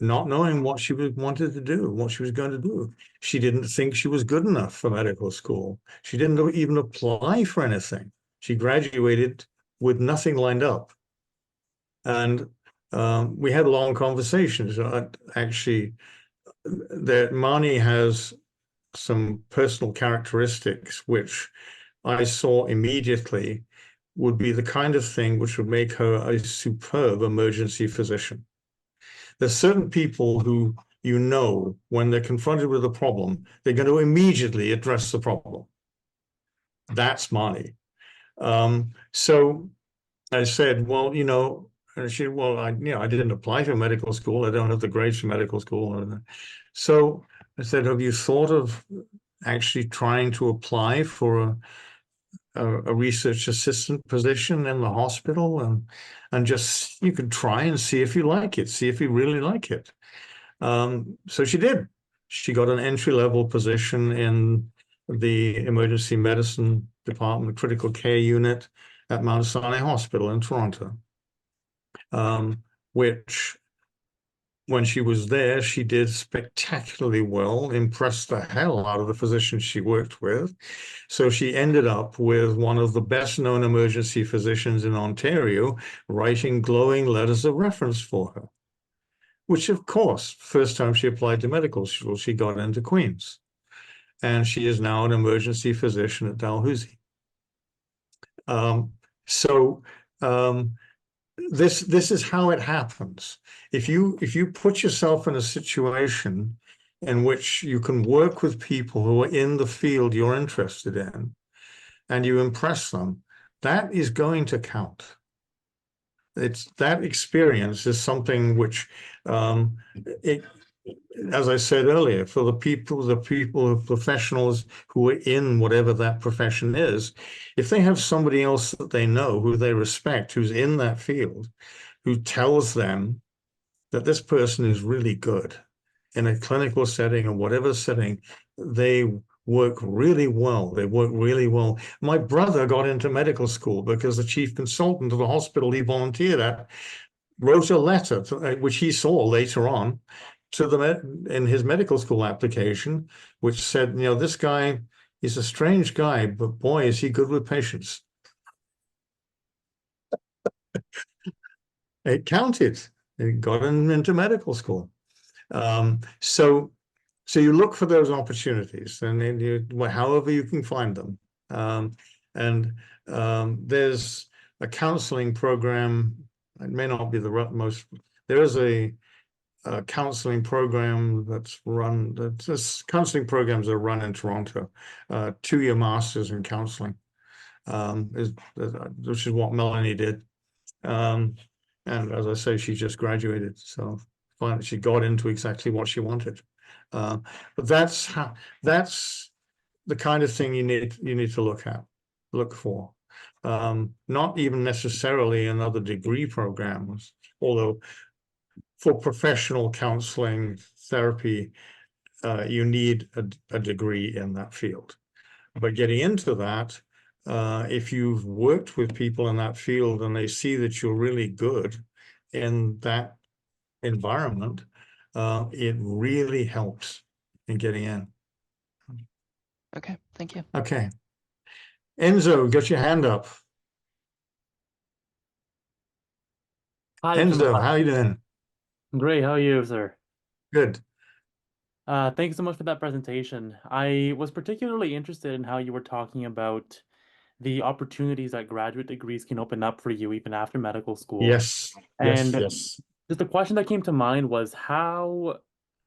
not knowing what she wanted to do, what she was going to do. She didn't think she was good enough for medical school. She didn't even apply for anything. She graduated with nothing lined up. And we had long conversations. Actually, Marnie has some personal characteristics which I saw immediately would be the kind of thing which would make her a superb emergency physician. There's certain people who, when they're confronted with a problem, they're going to immediately address the problem. That's Marnie. So I said, well, and she, well, I didn't apply for medical school. I don't have the grades for medical school. So I said, have you thought of actually trying to apply for a research assistant position in the hospital and just, you could try and see if you like it, see if you really like it. So she did. She got an entry-level position in the emergency medicine department, critical care unit at Mount Sinai Hospital in Toronto, which when she was there, she did spectacularly well, impressed the hell out of the physicians she worked with. So she ended up with one of the best known emergency physicians in Ontario writing glowing letters of reference for her. which of course, first time she applied to medical school, she got into Queen's. And she is now an emergency physician at Dalhousie. So this is how it happens. If you put yourself in a situation in which you can work with people who are in the field you're interested in, and you impress them, that is going to count. It's that experience is something which, as I said earlier, for the people, professionals who are in whatever that profession is, if they have somebody else that they know, who they respect, who's in that field, who tells them that this person is really good in a clinical setting or whatever setting, they work really well. They work really well. My brother got into medical school because the chief consultant of the hospital he volunteered at wrote a letter, which he saw later on, to in his medical school application, which said, you know, this guy, he's a strange guy, but boy, is he good with patients. It counted. It got him into medical school. So you look for those opportunities, and then however you can find them. There's a counseling program. It may not be the most. There is a counseling program that's run. Counseling programs are run in Toronto. 2-year masters in counseling, which is what Melanie did. And as I say, she just graduated, so finally she got into exactly what she wanted. But that's the kind of thing you need to look for. Not even necessarily another degree programs, although for professional counseling therapy, you need a degree in that field. But getting into that, if you've worked with people in that field and they see that you're really good in that environment, it really helps in getting in. Okay, thank you. Okay. Enzo, got your hand up. Hi, Enzo, how you doing? Great. How are you, sir? Good. Thanks so much for that presentation. I was particularly interested in how you were talking about the opportunities that graduate degrees can open up for you even after medical school. Yes. And yes. just the question that came to mind was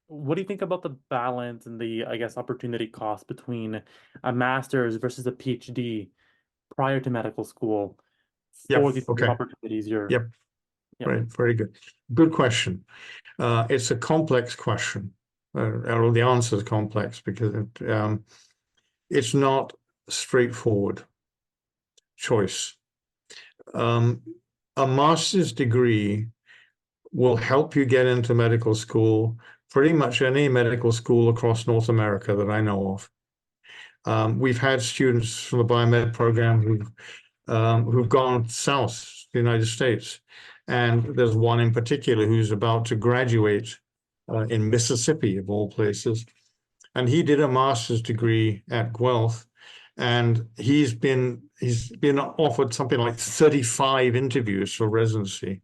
what do you think about the balance and the, I guess, opportunity cost between a master's versus a PhD prior to medical school for Yep. these Okay. opportunities you're Yep. Right. Very good. Good question. It's a complex question. Or the answer is complex because it's not straightforward choice. A master's degree will help you get into medical school, pretty much any medical school across North America that I know of. We've had students from the biomed program who've gone south to the United States. And there's one in particular who's about to graduate in Mississippi, of all places. And he did a master's degree at Guelph, and he's been offered something like 35 interviews for residency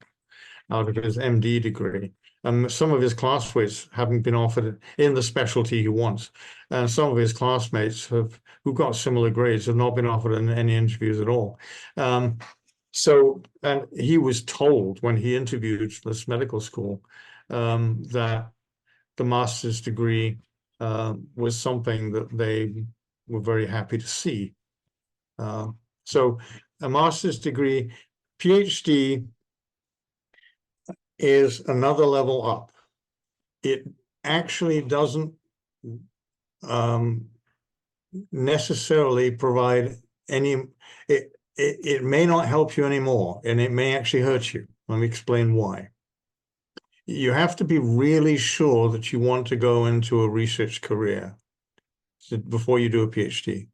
out of his MD degree. And some of his classmates haven't been offered in the specialty he wants. And some of his classmates who got similar grades have not been offered in any interviews at all. So, and he was told when he interviewed this medical school that the master's degree was something that they were very happy to see. So a master's degree, PhD is another level up. It actually doesn't necessarily provide any, it may not help you anymore, and it may actually hurt you. Let me explain why. You have to be really sure that you want to go into a research career before you do a PhD.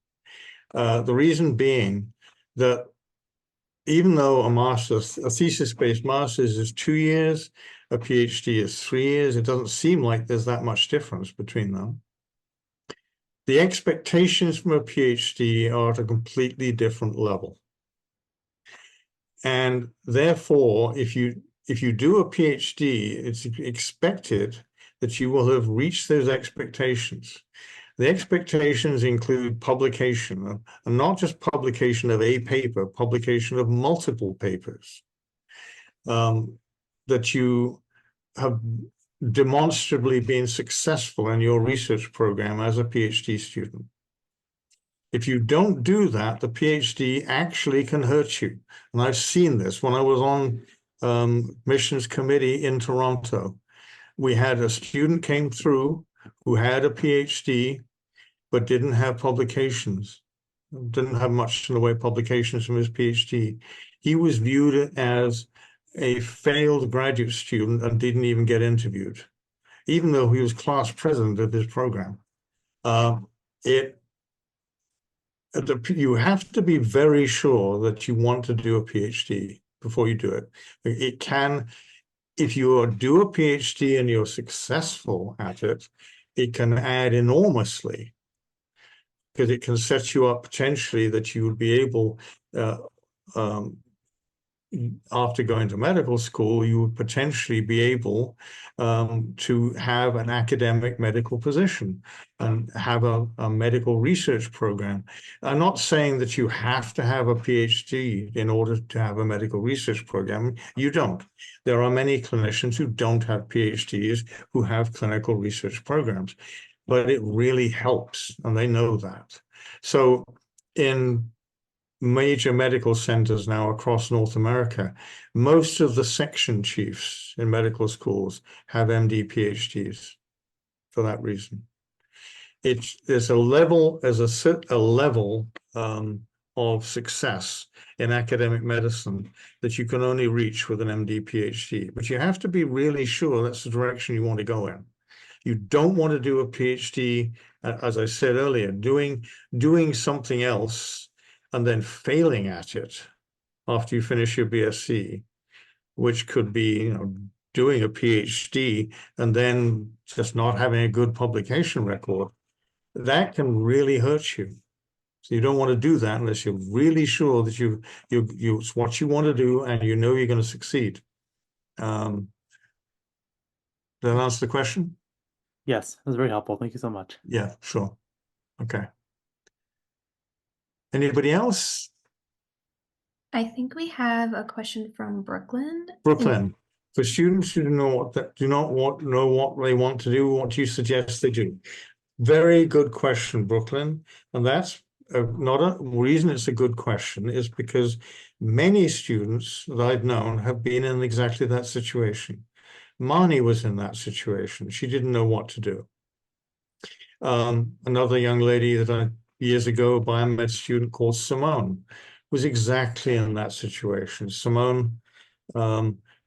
The reason being that even though a thesis-based master's is 2 years, a PhD is 3 years, it doesn't seem like there's that much difference between them. The expectations from a PhD are at a completely different level. And therefore, if you if you do a PhD, it's expected that you will have reached those expectations. The expectations include publication, and not just publication of a paper, publication of multiple papers. That you have demonstrably been successful in your research program as a PhD student. If you don't do that, the PhD actually can hurt you. And I've seen this when I was on missions committee in Toronto. We had a student came through who had a PhD, but didn't have publications, didn't have much in the way of publications from his PhD. He was viewed as a failed graduate student and didn't even get interviewed, even though he was class president of his program. You have to be very sure that you want to do a PhD before you do it. It can, if you do a PhD and you're successful at it, it can add enormously, because it can set you up potentially that you would be able, after going to medical school, you would potentially be able to have an academic medical position and have a medical research program. I'm not saying that you have to have a PhD in order to have a medical research program. You don't. There are many clinicians who don't have PhDs who have clinical research programs, but it really helps, and they know that. So in major medical centers now across North America, most of the section chiefs in medical schools have MD PhDs for that reason. There's a level of success in academic medicine that you can only reach with an MD PhD, but you have to be really sure that's the direction you want to go in. You don't want to do a PhD, as I said earlier, doing something else and then failing at it after you finish your BSc, which could be, doing a PhD and then just not having a good publication record. That can really hurt you. So you don't want to do that unless you're really sure that it's what you want to do and you know you're going to succeed. Did that answer the question? Yes, that was very helpful. Thank you so much. Yeah, sure. Okay. Anybody else? I think we have a question from Brooklyn. Brooklyn, for students who do not know what they want to do, what do you suggest they do? Very good question, Brooklyn. And that's not a reason it's a good question is because many students that I've known have been in exactly that situation. Marnie was in that situation. She didn't know what to do. Another young lady that years ago, a biomed student called Simone, was exactly in that situation. Simone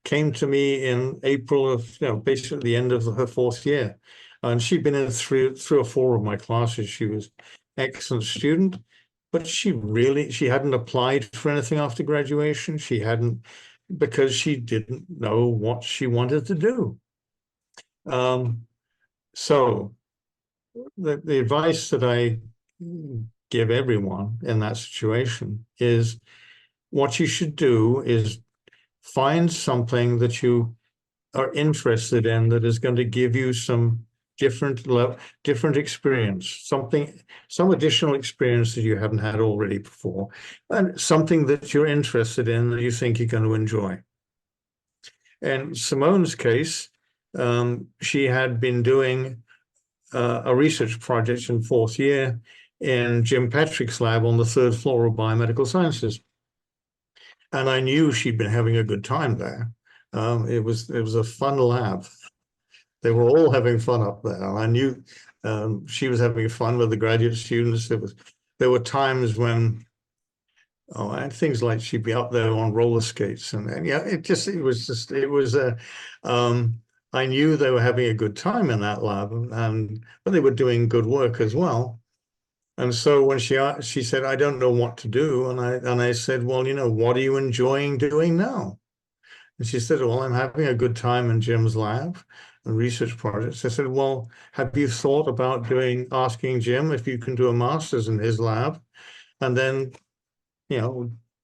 came to me in April of, basically the end of her fourth year. And she'd been in three or four of my classes. She was an excellent student, but she hadn't applied for anything after graduation. She hadn't, because she didn't know what she wanted to do. So the advice that I give everyone in that situation is what you should do is find something that you are interested in that is going to give you some different experience, some additional experience that you haven't had already before, and something that you're interested in that you think you're going to enjoy. In Simone's case, she had been doing a research project in fourth year in Jim Patrick's lab on the third floor of biomedical sciences. And I knew she'd been having a good time there. It was a fun lab. They were all having fun up there. And I knew she was having fun with the graduate students. There were times when, and things like she'd be up there on roller skates, and I knew they were having a good time in that lab, but they were doing good work as well. And so when she said, I don't know what to do. And I said, well, what are you enjoying doing now? And she said, well, I'm having a good time in Jim's lab and research projects. I said, well, have you thought about asking Jim if you can do a master's in his lab and then,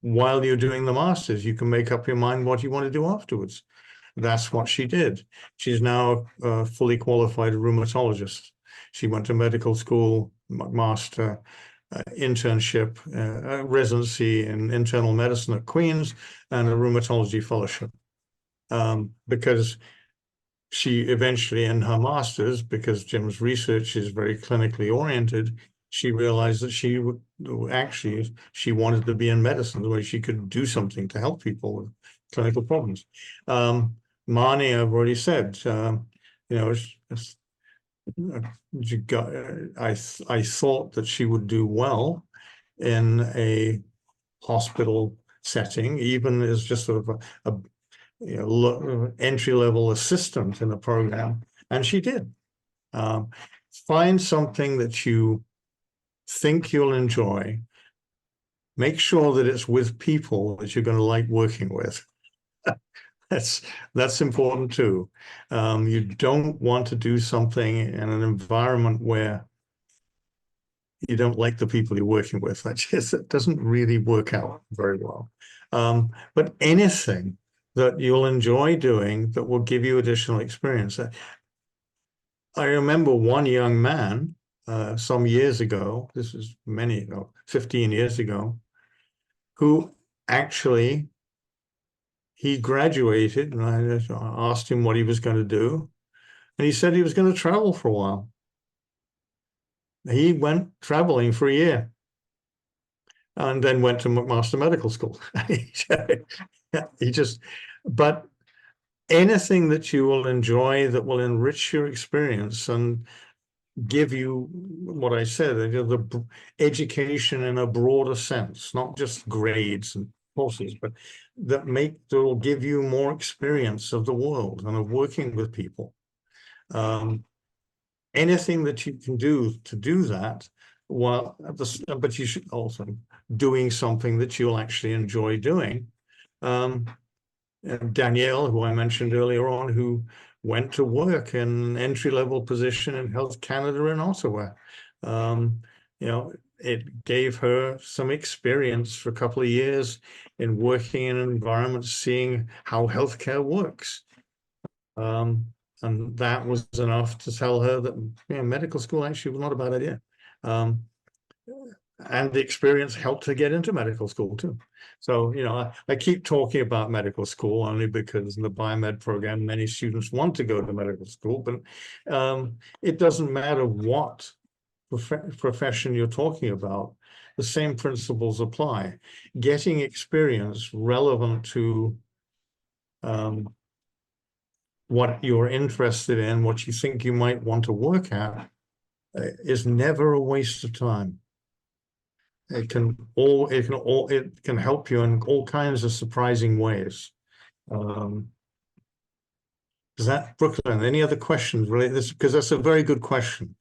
while you're doing the master's. You can make up your mind what you want to do afterwards. That's what she did. She's now a fully qualified rheumatologist. She went to medical school, master, internship, residency in internal medicine at Queen's, and a rheumatology fellowship. Because she eventually, in her master's, because Jim's research is very clinically oriented, she realized that she would actually, she wanted to be in medicine, the way she could do something to help people with clinical problems. Marnie, I've already said, you know, I thought that she would do well in a hospital setting, even as just sort of a you know, entry-level assistant in a program, and she did. Find something that you think you'll enjoy. Make sure that it's with people that you're going to like working with. That's important too. You don't want to do something in an environment where you don't like the people you're working with. That doesn't really work out very well. But anything that you'll enjoy doing that will give you additional experience. I remember one young man some years ago, this is 15 years ago, who actually, he graduated, and I asked him what he was going to do, and he said he was going to travel for a while. He went traveling for a year and then went to McMaster Medical School. But anything that you will enjoy that will enrich your experience and give you what I said, the education in a broader sense, not just grades and courses, but that will give you more experience of the world and of working with people. Anything that you can do to do that, well, but you should also doing something that you'll actually enjoy doing. Danielle, who I mentioned earlier on, who went to work in an entry-level position in Health Canada in Ottawa. You know, it gave her some experience for a couple of years in working in an environment, seeing how healthcare works. And that was enough to tell her that medical school actually was not a bad idea. And the experience helped her get into medical school too. So, you know, I keep talking about medical school only because in the biomed program, many students want to go to medical school, but it doesn't matter what profession you're talking about. The same principles apply. Getting experience relevant to what you're interested in, what you think you might want to work at, is never a waste of time. It can help you in all kinds of surprising ways. Is that Brooklyn? Any other questions related to this? Because that's a very good question.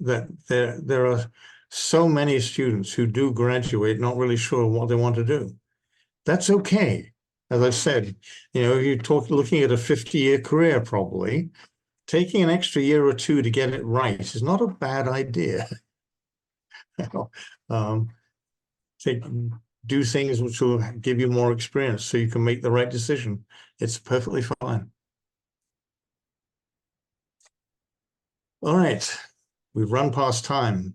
That there are so many students who do graduate not really sure what they want to do. That's okay. As I said, you know, you're looking at a 50-year career probably. Taking an extra year or two to get it right is not a bad idea. Do things which will give you more experience so you can make the right decision. It's perfectly fine. All right, we've run past time.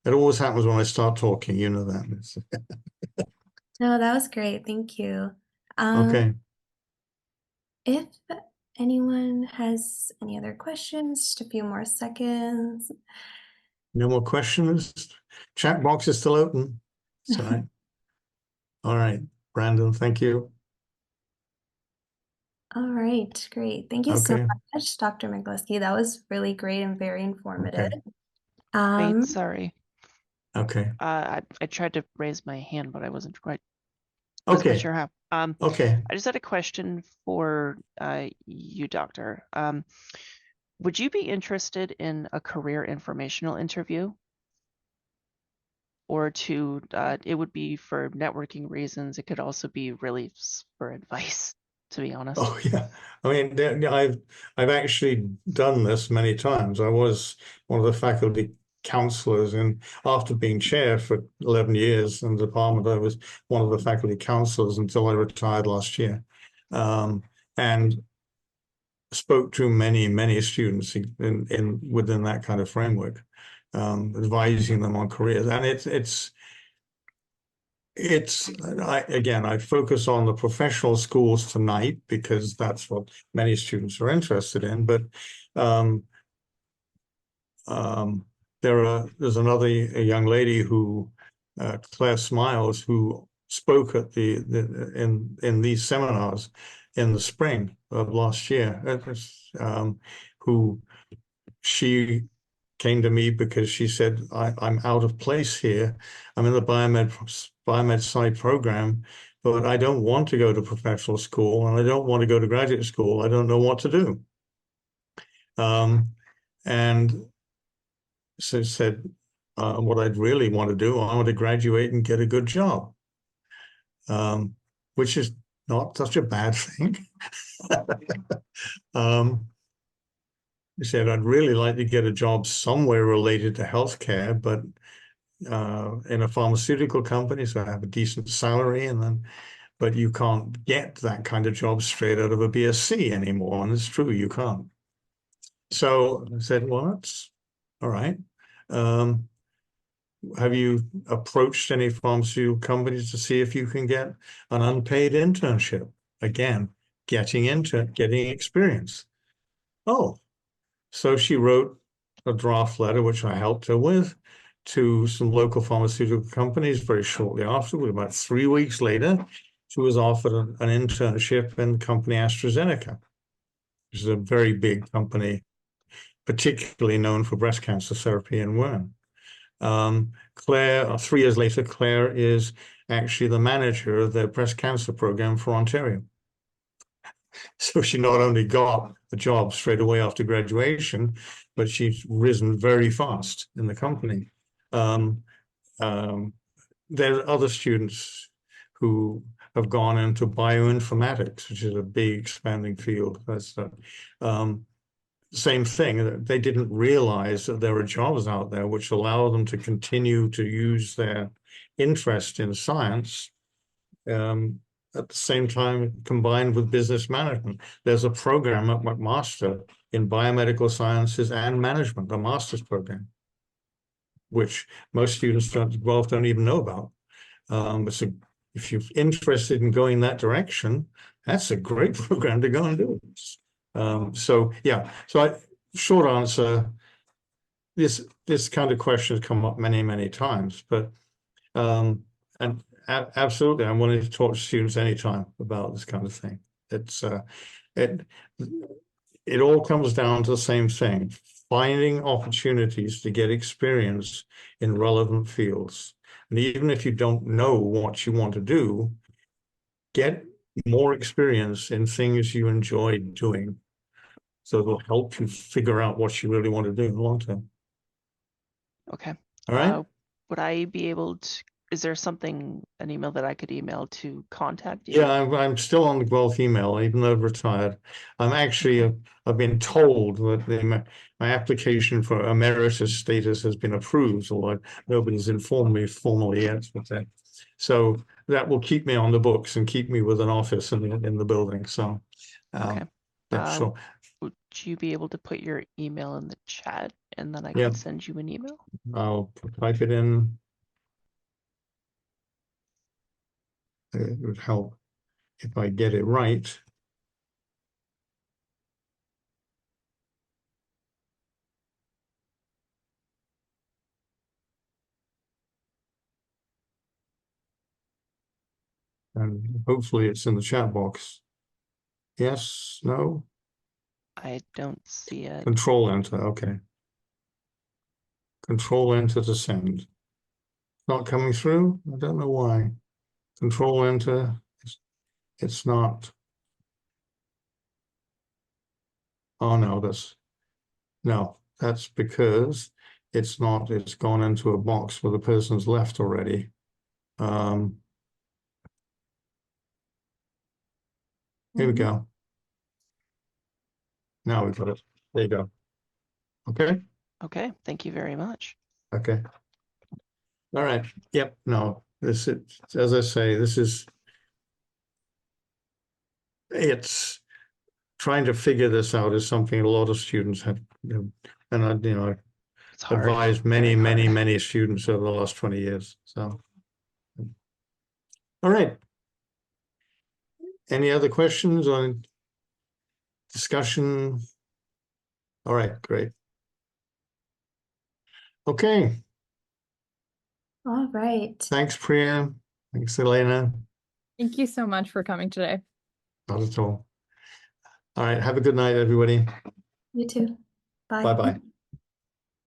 It always happens when I start talking, you know that. No, that was great. Thank you. Okay. If anyone has any other questions, just a few more seconds. No more questions? Chat box is still open. Sorry. All right, Brandon, thank you. All right, great. Thank you so Okay. much, Dr. MacLusky. That was really great and very informative. Wait, sorry. Okay. I tried to raise my hand, but I wasn't quite quite Okay. sure how. Okay. I just had a question for you, Doctor. Would you be interested in a career informational interview? Or it would be for networking reasons. It could also be really for advice, to be honest. Oh yeah, I mean, I've actually done this many times. I was one of the faculty counselors, and after being chair for 11 years in the department, I was one of the faculty counselors until I retired last year. And spoke to many students in within that kind of framework, advising them on careers. And I focus on the professional schools tonight because that's what many students are interested in. But there's another young lady who, Claire Smiles, who spoke at in these seminars in the spring of last year. Who she came to me because she said, I'm out of place here. I'm in the biomed sci program, but I don't want to go to professional school and I don't want to go to graduate school. I don't know what to do. And so said, what I'd really want to do, I want to graduate and get a good job, which is not such a bad thing. He said, I'd really like to get a job somewhere related to healthcare, but in a pharmaceutical company, so I have a decent salary, but you can't get that kind of job straight out of a BSc anymore. And it's true, you can't. So I said, well, that's all right. Have you approached any pharmaceutical companies to see if you can get an unpaid internship? Again, getting experience. Oh, so she wrote a draft letter, which I helped her with, to some local pharmaceutical companies very shortly after. About 3 weeks later, she was offered an internship in the company AstraZeneca, which is a very big company, particularly known for breast cancer therapy in women. Claire, 3 years later, Claire is actually the manager of the breast cancer program for Ontario. So she not only got the job straight away after graduation, but she's risen very fast in the company. There are other students who have gone into bioinformatics, which is a big expanding field. That's same thing. They didn't realize that there are jobs out there which allow them to continue to use their interest in science at the same time combined with business management. There's a program at McMaster in biomedical sciences and management, a master's program, which most students don't even know about. So if you're interested in going that direction, that's a great program to go and do. So yeah, short answer, this kind of question has come up many times, but and absolutely, I'm willing to talk to students anytime about this kind of thing. It all comes down to the same thing: finding opportunities to get experience in relevant fields. And even if you don't know what you want to do, get more experience in things you enjoy doing. So it'll help you figure out what you really want to do in the long term. Okay. All right. Would I be able to, is there an email that I could email to contact you? Yeah, I'm still on the Guelph email, even though I've retired. I'm actually, I've been told that my application for emeritus status has been approved, although nobody's informed me formally yet. So that will keep me on the books and keep me with an office in the building. So, Okay. yeah, sure. Would you be able to put your email in the chat and then I Yeah. can send you an email? I'll type it in. It would help if I get it right. And hopefully it's in the chat box. Yes, no? I don't see it. Control enter, okay. Control enter to send. Not coming through? I don't know why. Control enter, it's not. Oh no, that's because it's not, it's gone into a box where the person's left already. Here we go. Now we've got it. There you go. Okay. Okay, thank you very much. Okay. All right. Yep. No, this is, as I say, it's trying to figure this out is something a lot of students have, and I, It's hard. advised Very many, hard. many students over the last 20 years. So, all right. Any other questions on discussion? All right, great. Okay. All right. Thanks, Priya. Thanks, Elena. Thank you so much for coming today. Not at all. All right. Have a good night, everybody. You too. Bye. Bye-bye.